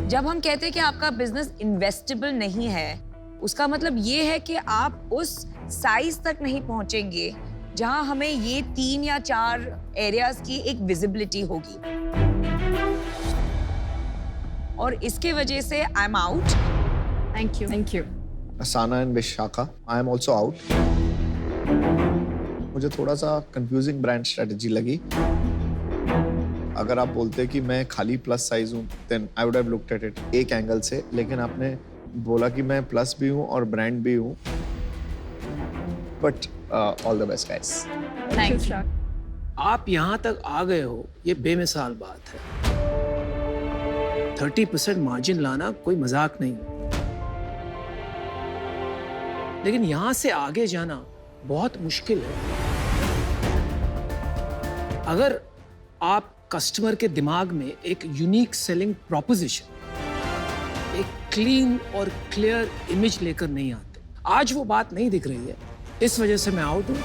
जब हम कहते हैं कि आपका बिजनेस इन्वेस्टेबल नहीं है, उसका मतलब ये है कि आप उस साइज तक नहीं पहुंचेंगे जहां हमें ये 3 या 4 एरियाज की एक विजिबिलिटी होगी. और इसके वजह से I am out. Thank you. Thank you. Sana and Vishakha, I am also out. मुझे थोड़ा सा कंफ्यूजिंग ब्रांड स्ट्रेटजी लगी. अगर आप बोलते कि मैं खाली प्लस साइज हूँ, then I would have looked at it एक एंगल से, लेकिन आपने बोला कि मैं प्लस भी हूँ और ब्रांड भी हूँ. But all the best guys. Thank you. आप यहाँ तक आ गए हो, ये बेमिसाल बात है. 30% मार्जिन लाना कोई मजाक नहीं, लेकिन यहाँ से आगे जाना बहुत मुश्किल है. अगर आप कस्टमर के दिमाग में एक यूनिक सेलिंग प्रोपोजिशन, एक क्लीन और क्लियर इमेज लेकर नहीं आते. आज वो बात नहीं दिख रही है, इस वजह से मैं आउट हूं.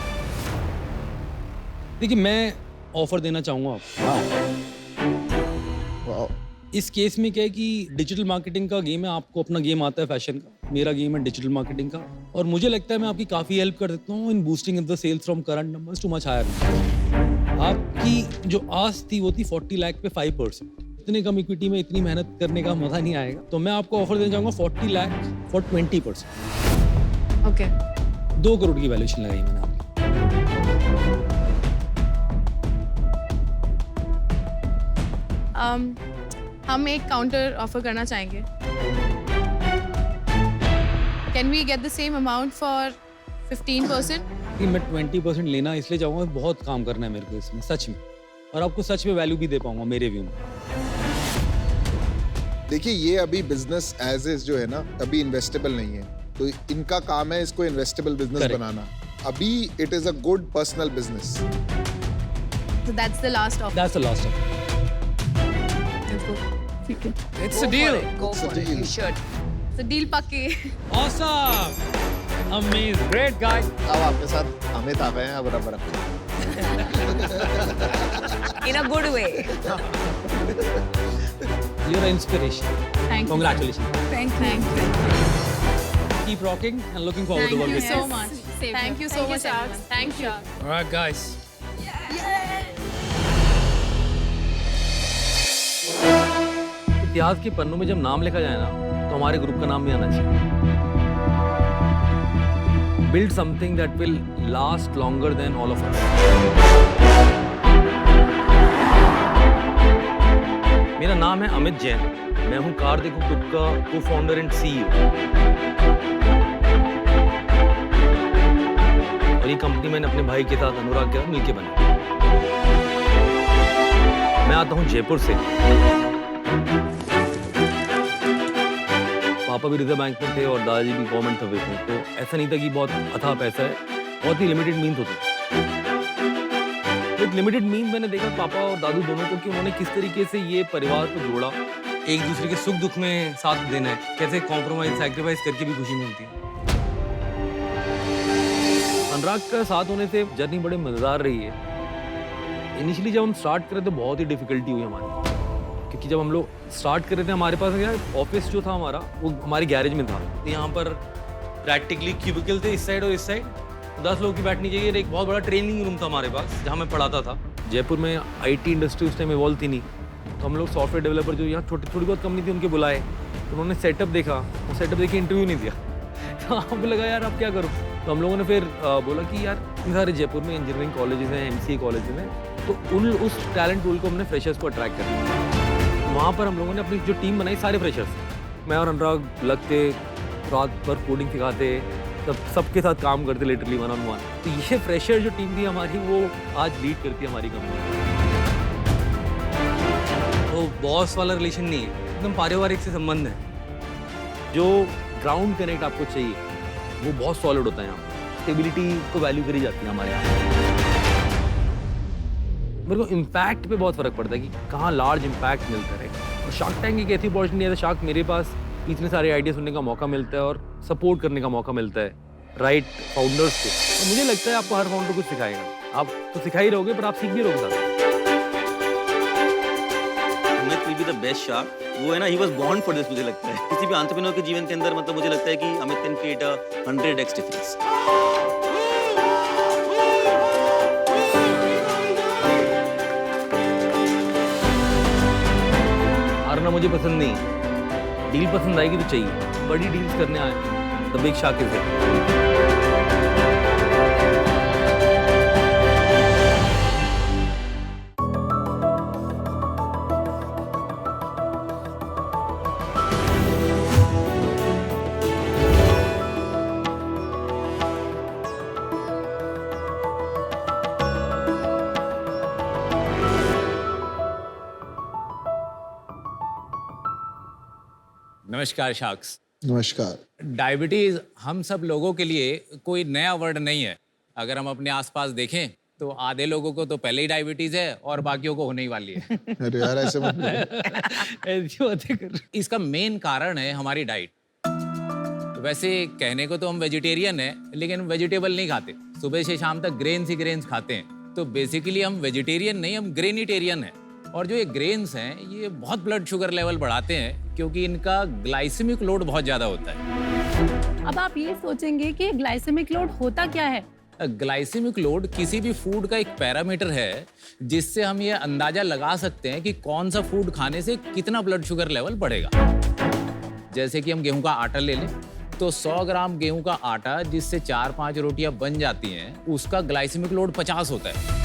देखिए, मैं ऑफर देना चाहूंगा आपको. इस केस में क्या है कि डिजिटल मार्केटिंग का गेम है, आपको अपना गेम आता है फैशन का, मेरा गेम है डिजिटल मार्केटिंग का, और मुझे लगता है मैं आपकी काफ़ी हेल्प कर देता हूँ in boosting the sales from current numbers to much higher. आपकी जो आस थी वो थी 40 लाख पे 5%. इतने कम इक्विटी में इतनी मेहनत करने का मजा नहीं आएगा, तो मैं आपको ऑफर देना चाहूँगा 40 लाख फॉर 20%. ओके. 2 करोड़ की वैल्यूएशन लगाई मैंने आपकी. हम एक काउंटर ऑफर करना चाहेंगे. Can we get the same amount for 15%? कि मैं 20% लेना इसलिए चाहूँगा, बहुत काम करना है मेरे को इसमें सच में, और आपको सच में वैल्यू भी दे पाऊंगा मेरे व्यू में। देखिए ये अभी बिजनेस एज इज जो है ना अभी इन्वेस्टेबल नहीं है, तो इनका काम है इसको इन्वेस्टेबल बिजनेस Correct. बनाना। अभी it is a good personal business. So that's the last offer. That's the last of. Let's go. ठीक है। It's a deal. Go It's a for it. deal. You should. So deal पक्की। Awesome, amazing, great guys. अब आपके साथ अमित आ गए हैं, अब rubber In a good way. You are inspiration. Thank you. Congratulations. Thank you. Keep rocking and looking forward to Thank work you with you. so much. Thank you so much, Sharks. Thank you. All right, guys. इतिहास के पन्नों में जब नाम लिखा जाए ना, तो हमारे ग्रुप का नाम भी आना चाहिए। Build something that will last longer than all of us. मेरा नाम है अमित जैन, मैं हूँ कार देखो ग्रुप का को-फाउंडर एंड CEO। और ये कंपनी मैंने अपने भाई के साथ अनुराग के साथ मिलकर बनाई। मैं आता हूँ जयपुर से। पापा भी रिजर्व बैंक में थे और दादाजी भी गवर्नमेंट सर्विस में, तो ऐसा नहीं था कि बहुत अथाह पैसा है, बहुत ही लिमिटेड मीन्स होते। एक लिमिटेड मीन्स मैंने देखा पापा और दादू दोनों को कि उन्होंने किस तरीके से ये परिवार को जोड़ा, एक दूसरे के सुख दुख में साथ देना है, कैसे कॉम्प्रोमाइज सैक्रिफाइस करके भी खुशी मिलती है। अनुराग का साथ होने से जर्नी बड़े मजेदार रही है। इनिशियली जब हम स्टार्ट करे तो बहुत ही डिफिकल्टी हुई हमारी, क्योंकि जब हम लोग स्टार्ट कर रहे थे हमारे पास क्या ऑफिस जो था हमारा वो हमारे गैरेज में था। यहाँ पर प्रैक्टिकली क्यूबिकल थे इस साइड और इस साइड, 10 लोग की बैठनी चाहिए। एक बहुत बड़ा ट्रेनिंग रूम था हमारे पास जहाँ मैं पढ़ाता था। जयपुर में आईटी इंडस्ट्री उस टाइम इवॉल्व थी नहीं, तो हम लोग सॉफ्टवेयर डेवलपर जो यहाँ थोड़ी बहुत कंपनी थी उनके बुलाए, तो उन्होंने सेटअप देखा, वो सेटअप देख के इंटरव्यू नहीं दिया। तो हमको लगा यार अब क्या करूँ, तो हम लोगों ने फिर बोला कि यार इतने सारे जयपुर में इंजीनियरिंग कॉलेजेस हैं, MCA कॉलेजेस हैं, तो उस टैलेंट पूल को हमने फ्रेशर्स को अट्रैक्ट कर लिया। वहाँ पर हम लोगों ने अपनी जो टीम बनाई सारे फ्रेशर्स, मैं और अनुराग लगते, रात भर कोडिंग सिखाते, सबके साथ काम करते लिटरली 1-on-1। तो ये फ्रेशर जो टीम थी हमारी वो आज लीड करती है हमारी कंपनी। तो बॉस वाला रिलेशन नहीं है, एकदम पारिवारिक से संबंध है। जो ग्राउंड कनेक्ट आपको चाहिए वो बहुत सॉलिड होता है यहाँ। स्टेबिलिटी को वैल्यू करी जाती है हमारे यहाँ। मेरे को इम्पैक्ट पे बहुत फर्क पड़ता है कि कहाँ लार्ज इम्पैक्ट मिलता है। और शार्क टैंक एक ऐसी अपॉर्चुनिटी है, शार्क मेरे पास इतने सारे आइडिया सुनने का मौका मिलता है और सपोर्ट करने का मौका मिलता है राइट फाउंडर्स को। और मुझे लगता है आपको हर फाउंडर कुछ सिखाएगा, आप तो सिखा ही रहोगे पर आप सीख भी रहोगे साथ। Amit will be the best shark. वो है ना, he was born for this. मुझे लगता है किसी भी एंटरप्रेन्योर के जीवन के अंदर मतलब मुझे लगता है कि Amit can create a 100x difference. हारना मुझे पसंद नहीं, डील पसंद आएगी तो चाहिए। बड़ी डील्स करने आए the big shark is here. नमस्कार शार्क्स। नमस्कार। डायबिटीज हम सब लोगों के लिए कोई नया वर्ड नहीं है। अगर हम अपने आसपास देखें तो आधे लोगों को तो पहले ही डायबिटीज है और बाकियों को होने ही वाली है। अरे यार ऐसे मत बोलो। ऐसी बातें कर। इसका मेन कारण है हमारी डाइट। तो वैसे कहने को तो हम वेजिटेरियन हैं, लेकिन वेजिटेबल नहीं खाते। सुबह से शाम तक ग्रेन्स ही ग्रेन्स खाते हैं। तो बेसिकली हम वेजिटेरियन नहीं, हम ग्रेनिटेरियन हैं। और जो ये ग्रेन्स हैं ये बहुत ब्लड शुगर लेवल बढ़ाते हैं, क्योंकि इनका ग्लाइसेमिक लोड बहुत ज़्यादा होता है। अब आप ये सोचेंगे कि ग्लाइसेमिक लोड होता क्या है? ग्लाइसेमिक लोड किसी भी फूड का एक पैरामीटर है जिससे हम ये अंदाजा लगा सकते हैं कि कौन सा फूड खाने से कितना ब्लड शुगर लेवल बढ़ेगा। जैसे कि हम गेहूं का आटा ले लें तो 100 ग्राम गेहूं का आटा जिससे 4-5 रोटियां बन जाती हैं, उसका ग्लाइसेमिक लोड 50 होता है।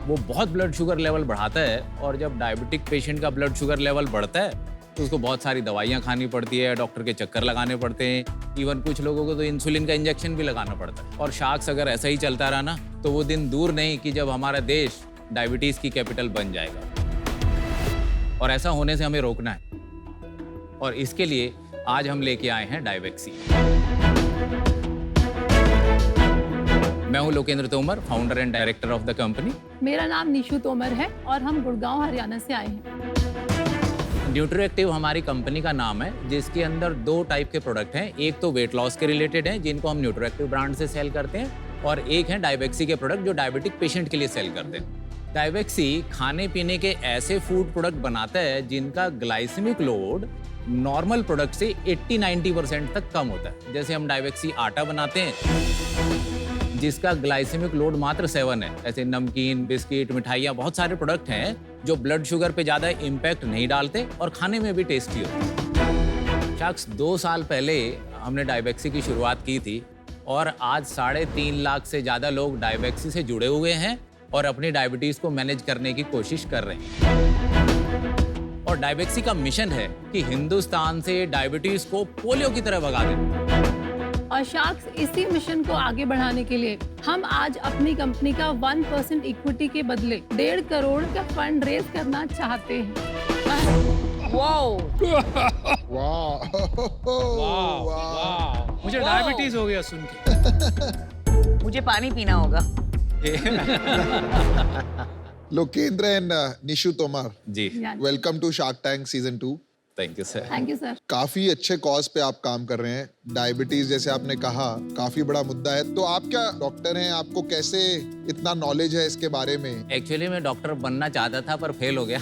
वो बहुत ब्लड शुगर लेवल बढ़ाता है। और जब डायबिटिक पेशेंट का ब्लड शुगर लेवल बढ़ता है तो उसको बहुत सारी दवाइयाँ खानी पड़ती है, डॉक्टर के चक्कर लगाने पड़ते हैं, इवन कुछ लोगों को तो इंसुलिन का इंजेक्शन भी लगाना पड़ता है। और शार्क्स अगर ऐसा ही चलता रहा ना तो वो दिन दूर नहीं कि जब हमारा देश डायबिटीज़ की कैपिटल बन जाएगा, और ऐसा होने से हमें रोकना है। और इसके लिए आज हम लेके आए हैं डायवेक्सी। मैं हूं Lokendra Tomar, founder and director of the company. मेरा नाम निशु तोमर है और हम गुड़गांव हरियाणा से आए हैं। न्यूट्रोएक्टिव हमारी कंपनी का नाम है, जिसके अंदर 2 टाइप के प्रोडक्ट हैं। एक तो वेट लॉस के रिलेटेड हैं, जिनको हम न्यूट्रोएक्टिव ब्रांड से सेल करते हैं, और एक है डायवेक्सी के प्रोडक्ट जो डायबिटिक पेशेंट के लिए सेल करते हैं। डायवेक्सी खाने पीने के ऐसे फूड प्रोडक्ट बनाता है जिनका ग्लाइसेमिक लोड नॉर्मल प्रोडक्ट से 80-90% तक कम होता है। जैसे हम डायवेक्सी आटा बनाते हैं जिसका ग्लाइसेमिक लोड मात्र 7 है। ऐसे नमकीन, बिस्किट, मिठाइयाँ, बहुत सारे प्रोडक्ट हैं जो ब्लड शुगर पे ज़्यादा इम्पैक्ट नहीं डालते और खाने में भी टेस्टी होते। शख्स 2 साल पहले हमने डायवेक्सी की शुरुआत की थी और आज 3.5 लाख से ज़्यादा लोग डायवेक्सी से जुड़े हुए हैं और अपनी डायबिटीज़ को मैनेज करने की कोशिश कर रहे हैं। और डायवेक्सी का मिशन है कि हिंदुस्तान से डायबिटीज़ को पोलियो की तरह भगा दें। और शार्क्स इसी मिशन को आगे बढ़ाने के लिए हम आज अपनी कंपनी का 1% इक्विटी के बदले 1.5 करोड़ का फंड रेज करना चाहते हैं। वाओ मुझे डायबिटीज हो गया सुन के। मुझे पानी पीना होगा। Lokendra and Nishu Tomar, ji, welcome to shark tank season 2। Thank you sir. Thank you sir. काफी अच्छे कॉज पे आप काम कर रहे हैं। डायबिटीज जैसे आपने कहा काफी बड़ा मुद्दा है, तो आप क्या डॉक्टर हैं, आपको कैसे इतना नॉलेज है इसके बारे में? एक्चुअली मैं डॉक्टर बनना चाहता था पर फेल हो गया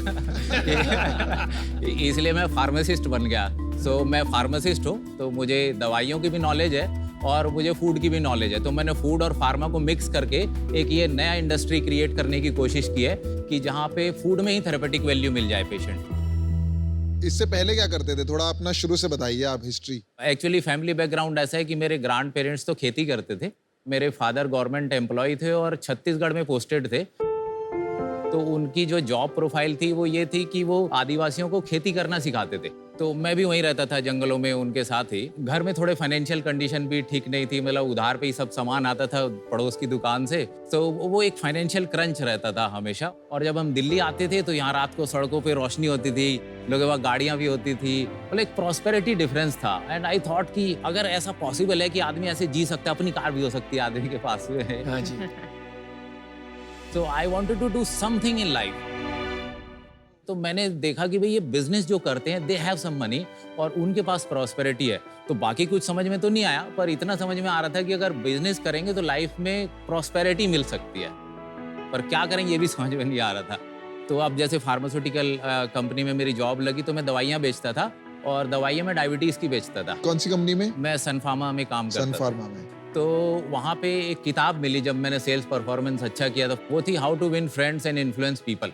इसलिए मैं फार्मासिस्ट बन गया। सो मैं फार्मासिस्ट हूँ, तो मुझे दवाइयों की भी नॉलेज है और मुझे फूड की भी नॉलेज है। तो मैंने फूड और फार्मा को मिक्स करके एक ये नया इंडस्ट्री क्रिएट करने की कोशिश की है कि जहाँ पे फूड में ही थेरेपेटिक वैल्यू मिल जाए पेशेंट। इससे पहले क्या करते थे, थोड़ा अपना शुरू से बताइए आप हिस्ट्री। एक्चुअली फैमिली बैकग्राउंड ऐसा है कि मेरे ग्रैंड पेरेंट्स तो खेती करते थे। मेरे फादर गवर्नमेंट एम्प्लॉय थे और छत्तीसगढ़ में पोस्टेड थे। तो उनकी जो जॉब प्रोफाइल थी वो ये थी कि वो आदिवासियों को खेती करना सिखाते थे। तो मैं भी वहीं रहता था जंगलों में उनके साथ ही। घर में थोड़े फाइनेंशियल कंडीशन भी ठीक नहीं थी, मतलब उधार पे ही सब सामान आता था पड़ोस की दुकान से। तो वो एक फाइनेंशियल क्रंच रहता था हमेशा। और जब हम दिल्ली आते थे तो यहाँ रात को सड़कों पे रोशनी होती थी, लोगों के पास गाड़ियाँ भी होती थी, मतलब एक प्रॉस्पेरिटी डिफरेंस था। एंड आई थॉट कि अगर ऐसा पॉसिबल है कि आदमी ऐसे जी सकता है, अपनी कार भी हो सकती है आदमी के पास में। हाँ जी। So I wanted to do something in life. तो मैंने देखा कि भाई ये बिजनेस जो करते हैं दे हैव सम मनी और उनके पास प्रॉस्पेरिटी है। तो बाकी कुछ समझ में तो नहीं आया, पर इतना समझ में आ रहा था कि अगर बिजनेस करेंगे तो लाइफ में प्रॉस्पेरिटी मिल सकती है, पर क्या करेंगे ये भी समझ में नहीं आ रहा था। तो अब जैसे फार्मास्यूटिकल कंपनी में मेरी जॉब लगी तो मैं दवाइयाँ बेचता था और दवाइयाँ मैं डायबिटीज़ की बेचता था। कौन सी कंपनी में? मैं सन फार्मा में काम करता था। सन फार्मा में। तो वहाँ पे एक किताब मिली जब मैंने सेल्स परफॉर्मेंस अच्छा किया था, वो थी how to win friends and influence people.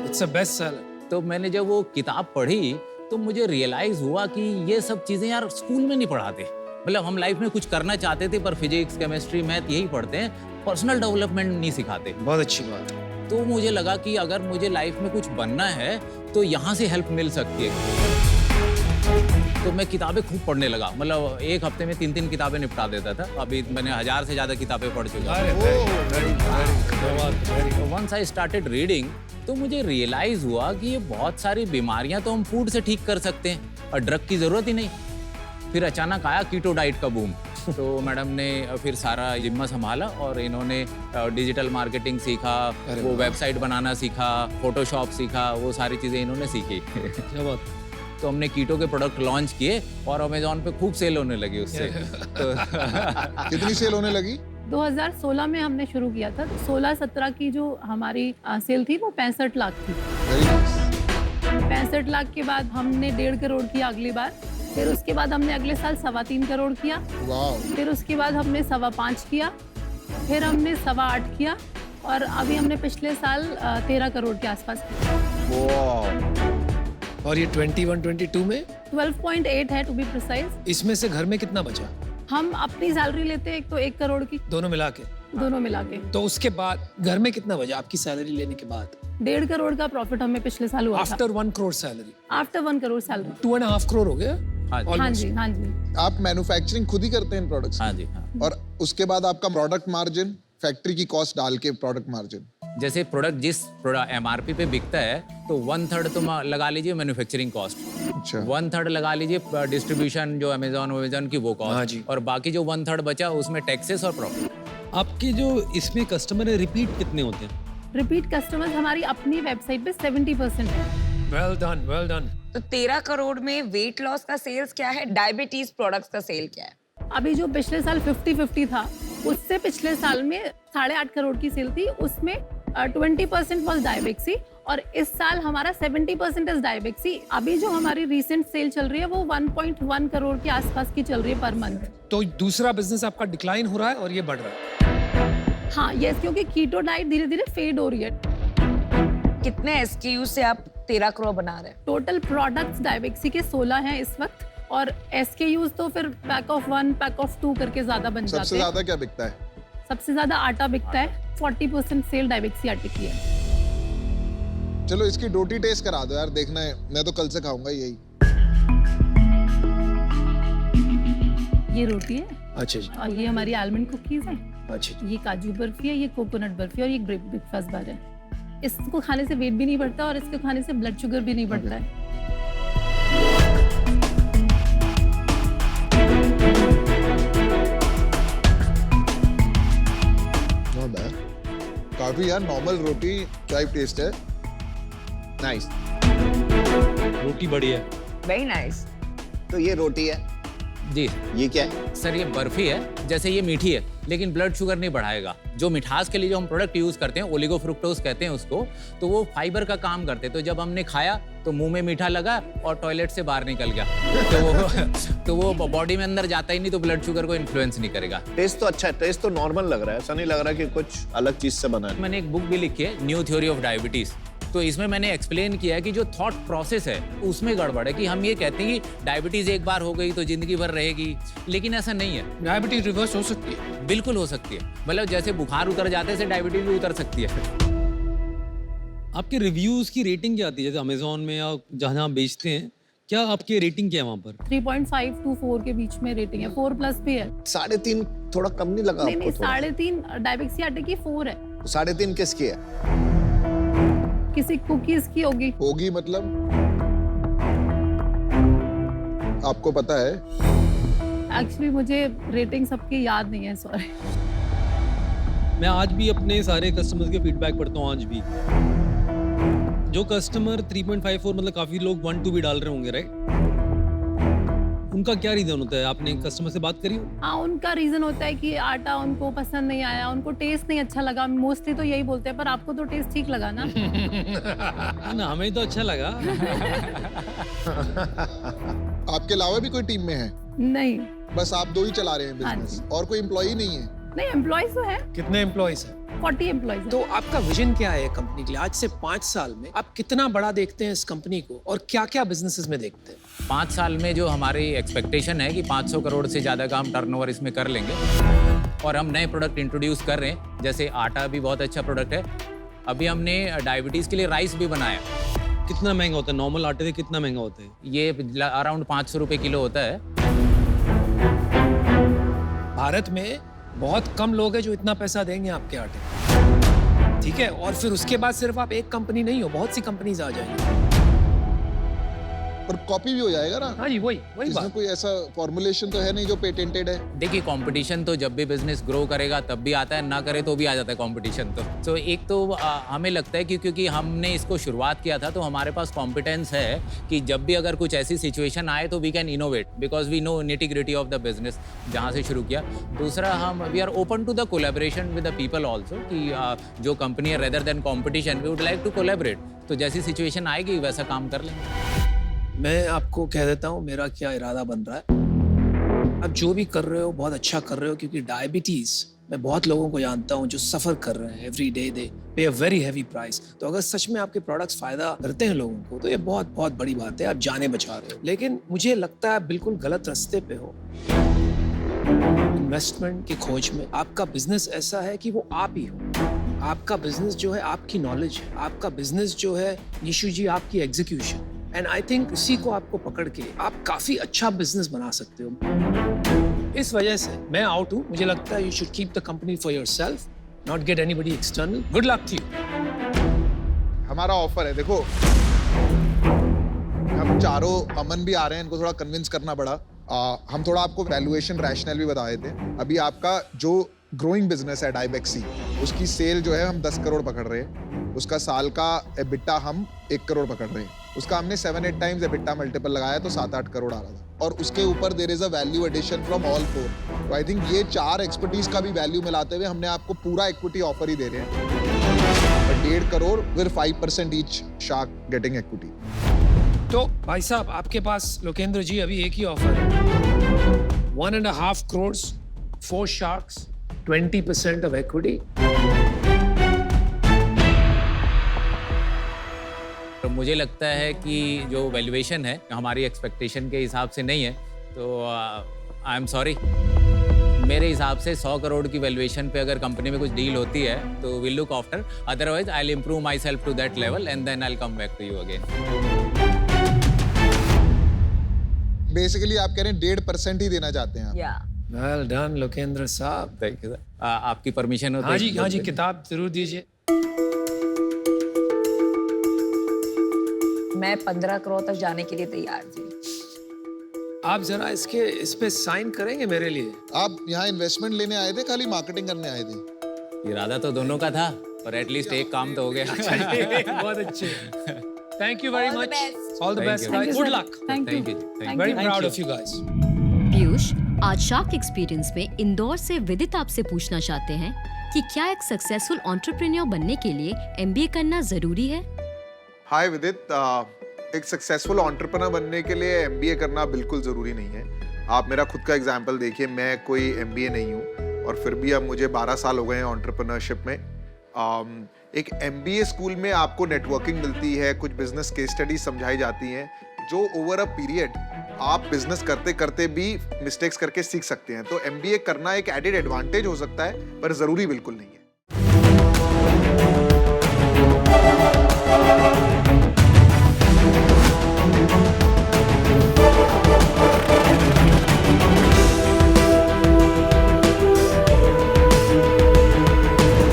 It's a best seller. तो मैंने जब वो किताब पढ़ी तो मुझे रियलाइज हुआ कि ये सब चीजें यार स्कूल में नहीं पढ़ाते। मतलब हम लाइफ में कुछ करना चाहते थे पर फिजिक्स, केमिस्ट्री, मैथ यही पढ़ते हैं, पर्सनल डेवलपमेंट नहीं सिखाते। बहुत अच्छी बात है। तो मुझे लगा कि अगर मुझे लाइफ में कुछ बनना है तो यहाँ से हेल्प मिल सकती है। तो मैं किताबें खूब पढ़ने लगा, मतलब एक हफ्ते में 3-3 किताबें निपटा देता था। अभी मैंने 1000 से ज़्यादा किताबें पढ़ चुका हूँ। वंस आई स्टार्टेड रीडिंग तो मुझे रियलाइज हुआ कि ये बहुत सारी बीमारियां तो हम फूड से ठीक कर सकते हैं और ड्रग की ज़रूरत ही नहीं। फिर अचानक आया कीटो डाइट का बूम। तो मैडम ने फिर सारा जिम्मा संभाला और इन्होंने डिजिटल मार्केटिंग सीखा, वो वेबसाइट बनाना सीखा, फोटोशॉप सीखा, वो सारी चीज़ें इन्होंने सीखी। तो हमने कीटो के प्रोडक्ट लॉन्च किए और अमेज़ॉन पे खूब सेल होने लगी उससे। तो कितनी सेल होने लगी? 2016 में हमने शुरू किया था। तो 16-17 की जो हमारी सेल थी वो 65 लाख थी। 65 लाख के बाद हमने 1.5 करोड़ किया अगली बार। फिर उसके बाद हमने अगले साल 3.25 करोड़ किया। फिर उसके बाद हमने 5.25 किया। फिर हमने 8.25 किया और अभी हमने पिछले साल 13 करोड़ के आसपास किया। और ये 21-22 में 12.8 है टू बी प्रिसाइज। इसमें से घर में कितना बचा? हम अपनी सैलरी लेते हैं एक तो 1 करोड़ की, दोनों मिला के दोनों मिला के। तो उसके बाद घर में कितना बचा आपकी सैलरी लेने के बाद? 1.5 करोड़ का प्रॉफिट हमें पिछले साल हुआ था। After 1 crore salary? After 1 crore salary. 2.5 crore हो गया? हाँ जी, हाँ जी। आप मैन्युफैक्चरिंग खुद ही करते हैं प्रोडक्ट्स? हाँ जी, हाँ। और उसके बाद आपका प्रोडक्ट मार्जिन, फैक्ट्री की कॉस्ट डाल के प्रोडक्ट मार्जिन? जैसे प्रोडक्ट जिस MRP पे बिकता है तो 1/3 तो लगा लीजिए मैन्युफैक्चरिंग कॉस्ट, अच्छा। 1/3 लगा लीजिए डिस्ट्रीब्यूशन जो अमेजोन की वो हाँ कॉस्ट, जी। और बाकी जो 1/3 बचा उसमें टैक्सेस और प्रॉफिट। आपके जो इसमें कस्टमर है रिपीट कितने होते हैं? रिपीट कस्टमर्स हमारी अपनी वेबसाइट पे 70% है। Well done, well done. तो 13 करोड़ में वेट लॉस का सेल्स क्या है, डायबिटीज प्रोडक्ट्स का सेल क्या है? अभी जो पिछले साल 50-50 था, उससे पिछले साल में 8.5 करोड़ की सेल थी, उसमें 20% वॉज डायबेक्सी, और इस साल हमारा 70% इज डायबेक्सी। अभी जो हमारी रिसेंट सेल चल रही है वो 1.1 करोड़ के आसपास की चल रही है पर मंथ। तो दूसरा बिजनेस आपका डिक्लाइन हो रहा है और ये बढ़ रहा है? हाँ यस, क्योंकि कीटो डाइट धीरे धीरे फेड हो रही है। कितने SKU से आप 13 करोड़ बना रहे हैं? टोटल प्रोडक्ट्स डायबेक्सी के 16 हैं इस वक्त, और SKUs तो फिर पैक ऑफ 1, पैक ऑफ 2 करके ज्यादा बन जाते हैं। सबसे ज्यादा क्या बिकता है? सबसे ज्यादा आटा बिकता है, 40% सेल डायबेक्सी आटे की है। चलो इसकी डोटी टेस्ट करा दो यार, देखना है, मैं तो कल से खाऊंगा यही। ये रोटी है, अच्छा जी, और ये हमारी आलमंड कुकीज है, अच्छा जी। ये काजू बर्फी है, ये कोकोनट बर्फी, और ये ब्रेकफास्ट बार है। इसको खाने से वेट भी नहीं बढ़ता और इसको खाने से ब्लड शुगर भी नहीं बढ़ता है। Not bad. काफी यार नॉर्मल रोटी टाइप टेस्ट है। नाइस। रोटी बढ़िया है। Very nice. तो ये रोटी है, जी ये क्या है? सर ये बर्फी है, जैसे ये मीठी है लेकिन ब्लड शुगर नहीं बढ़ाएगा। जो मिठास के लिए जो हम प्रोडक्ट यूज करते हैं, ओलिगो फ्रुक्टोज कहते हैं उसको, तो वो फाइबर का काम करते हैं। तो जब हमने खाया तो मुंह में मीठा लगा और टॉयलेट से बाहर निकल गया, तो वो बॉडी में अंदर जाता ही नहीं, तो ब्लड शुगर को इन्फ्लुएंस नहीं करेगा। टेस्ट तो अच्छा है, टेस्ट तो नॉर्मल लग रहा है, ऐसा नहीं लग रहा कि कुछ अलग चीज से बना है। मैंने एक बुक भी लिखी है, न्यू थ्योरी ऑफ डायबिटीज। तो इसमें मैंने एक्सप्लेन किया है कि जो थॉट प्रोसेस है उसमें गड़बड़ है, कि हम ये कहते हैं कि डायबिटीज एक बार हो गई तो जिंदगी भर रहेगी, लेकिन ऐसा नहीं है। डायबिटीज रिवर्स हो सकती है? बिल्कुल हो सकती है, मतलब जैसे बुखार उतर जाते से डायबिटीज भी उतर सकती है। आपके रिव्यूज की रेटिंग क्या आती है? जैसे अमेजोन में या जहाँ बेचते हैं, क्या आपकी रेटिंग क्या है वहाँ पर? 3.5 to 4 के बीच में रेटिंग है, 4+ भी है। 3.5 थोड़ा कम नहीं लगा नहीं, आपको? 3.5 डायबेक्सी आटे की 4 है। 3.5 किसकी है? किसी कुकीज की होगी मतलब आपको पता है? एक्चुअली मुझे रेटिंग सबकी याद नहीं है, सॉरी। मैं आज भी अपने सारे कस्टमर्स के फीडबैक पढ़ता हूँ आज भी। जो कस्टमर 3.54, मतलब काफी लोग 1-2 भी डाल रहे होंगे, राइट? उनका क्या रीजन होता है? आपने कस्टमर से बात करी? हाँ, उनका रीजन होता है कि आटा उनको पसंद नहीं आया, उनको टेस्ट नहीं अच्छा लगा। मोस्टली तो यही बोलते हैं, पर आपको तो टेस्ट ठीक लगा ना? ना, हमें तो अच्छा लगा। आपके अलावा भी कोई टीम में है? नहीं, बस आप 2 ही चला रहे हैं बिजनेस, और कोई एम्प्लॉई नहीं है? नहीं, एम्प्लॉइज तो है। कितने एम्प्लॉइज हैं? 40 एम्प्लॉइज। तो आपका विजन क्या है कंपनी के लिए? आज से 5 साल में आप कितना बड़ा देखते हैं इस कंपनी को, और क्या क्या बिजनेसेस में देखते हैं? 5 साल में जो हमारी एक्सपेक्टेशन है कि 500 करोड़ से ज़्यादा का हम टर्नओवर इसमें कर लेंगे, और हम नए प्रोडक्ट इंट्रोड्यूस कर रहे हैं। जैसे आटा भी बहुत अच्छा प्रोडक्ट है। अभी हमने डायबिटीज़ के लिए राइस भी बनाया। कितना महंगा होता है? नॉर्मल आटे से कितना महंगा होता है? ये अराउंड 500 रुपये किलो होता है। भारत में बहुत कम लोग हैं जो इतना पैसा देंगे आपके आटे, ठीक है? और फिर उसके बाद सिर्फ आप एक कंपनी नहीं हो, बहुत सी कंपनीज आ जाएंगी, पर कॉपी भी हो जाएगा ना? हाँ जी, वही इसमें बात। कोई ऐसा फॉर्मुलेशन तो है नहीं जो पेटेंटेड है? देखिए, कंपटीशन तो जब भी बिजनेस ग्रो करेगा तब भी आता है, ना करे तो भी आ जाता है कंपटीशन। तो एक तो हमें लगता है कि क्योंकि हमने इसको शुरुआत किया था, तो हमारे पास कॉम्पिटेंस है कि जब भी अगर कुछ ऐसी सिचुएशन आए तो we can innovate, because we know nitty gritty of the business, जहाँ से शुरू किया। दूसरा, हम we are open to the collaboration with the people also, कि जो कंपनी है, rather than competition, we would like to collaborate. तो जैसी सिचुएशन आएगी वैसा काम कर लेंगे। मैं आपको कह देता हूँ मेरा क्या इरादा बन रहा है। आप जो भी कर रहे हो बहुत अच्छा कर रहे हो, क्योंकि डायबिटीज मैं बहुत लोगों को जानता हूँ जो सफर कर रहे हैं एवरी डे, दे पे अ वेरी हैवी प्राइस। तो अगर सच में आपके प्रोडक्ट्स फायदा करते हैं लोगों को, तो ये बहुत बहुत बड़ी बात है, आप जाने बचा रहे हो। लेकिन मुझे लगता है आप बिल्कुल गलत रास्ते पे हो। इन्वेस्टमेंट की खोज में आपका बिजनेस ऐसा है कि वो आप ही हो। आपका बिजनेस जो है आपकी नॉलेज है, आपका बिजनेस जो है निशु जी आपकी एग्जीक्यूशन। एंड आई थिंक उसी को आपको पकड़ के आप काफी अच्छा बिजनेस बना सकते हो। इस वजह से मैं आउट हूँ। मुझे लगता है you should keep the company for yourself, not get anybody external. Good luck to you. हमारा ऑफर है, देखो हम चारों, अमन भी आ रहे हैं, इनको थोड़ा कन्विंस करना पड़ा। हम थोड़ा आपको वैल्यूएशन रैशनल भी बताए थे। अभी आपका जो ग्रोइंग बिजनेस है डाइबेक्सी, उसकी सेल जो है हम 10 करोड़ पकड़ रहे हैं, उसका साल का एबिटा हम 1 करोड़ पकड़ रहे हैं। उसका हमने 7-8 टाइम्स एबिटा मल्टीपल लगाया तो 7-8 करोड़ आ रहा था, और उसके ऊपर there is a value addition from all 4। तो आई थिंक ये 4 एक्सपर्टीज का भी वैल्यू मिलाते हुए हमने आपको पूरा इक्विटी ऑफर ही दे रहे हैं, 1.5 crore with 5% each shark getting equity. तो भाई साहब आपके पास लोकेंद्र जी अभी एक ही ऑफर है, 1.5 करोड़, 4 शार्क्स, 20% ऑफ इक्विटी। तो मुझे लगता है कि जो वैल्यूएशन है हमारी एक्सपेक्टेशन के हिसाब से नहीं है, तो आई एम सॉरी। मेरे हिसाब से 100 करोड़ की वैल्यूएशन पे अगर कंपनी में कुछ डील होती है तो will look after, otherwise I will improve myself to that level and then I will come back to you again. Basically आप कह रहे हैं 1.5% ही देना चाहते हैं आप। वेल डन लोकेंद्र साहब। Thank you sir. आपकी परमिशन हो तो हाँ जी किताब जरूर दीजिए। मैं 15 करोड़ तक जाने के लिए तैयार थी। आप जरा इस पे साइन करेंगे मेरे लिए? आप यहाँ इन्वेस्टमेंट लेने आए थे, खाली मार्केटिंग करने आए थे? इरादा तो दोनों का था, पर एटलीस्ट एक काम तो हो गया। बहुत अच्छे। Thank you very much. All the best guys. Good luck. Thank you. Very proud of you guys. Piyush, आज शार्क एक्सपीरियंस में इंदौर से विदित आपसे पूछना चाहते हैं कि क्या एक सक्सेसफुल एंटरप्रेन्योर बनने के लिए एमबीए करना जरूरी है? हाय विदित, एक सक्सेसफुल एंटरप्रेन्योर बनने के लिए एमबीए करना बिल्कुल ज़रूरी नहीं है। आप मेरा खुद का एग्जांपल देखिए, मैं कोई एमबीए नहीं हूँ और फिर भी अब मुझे 12 साल हो गए हैं एंटरप्रेन्योरशिप में। एक एमबीए स्कूल में आपको नेटवर्किंग मिलती है, कुछ बिजनेस केस स्टडीज समझाई जाती हैं, जो ओवर अ पीरियड आप बिजनेस करते करते भी मिस्टेक्स करके सीख सकते हैं। तो एमबीए करना एक एडेड एडवांटेज हो सकता है, पर ज़रूरी बिल्कुल नहीं है।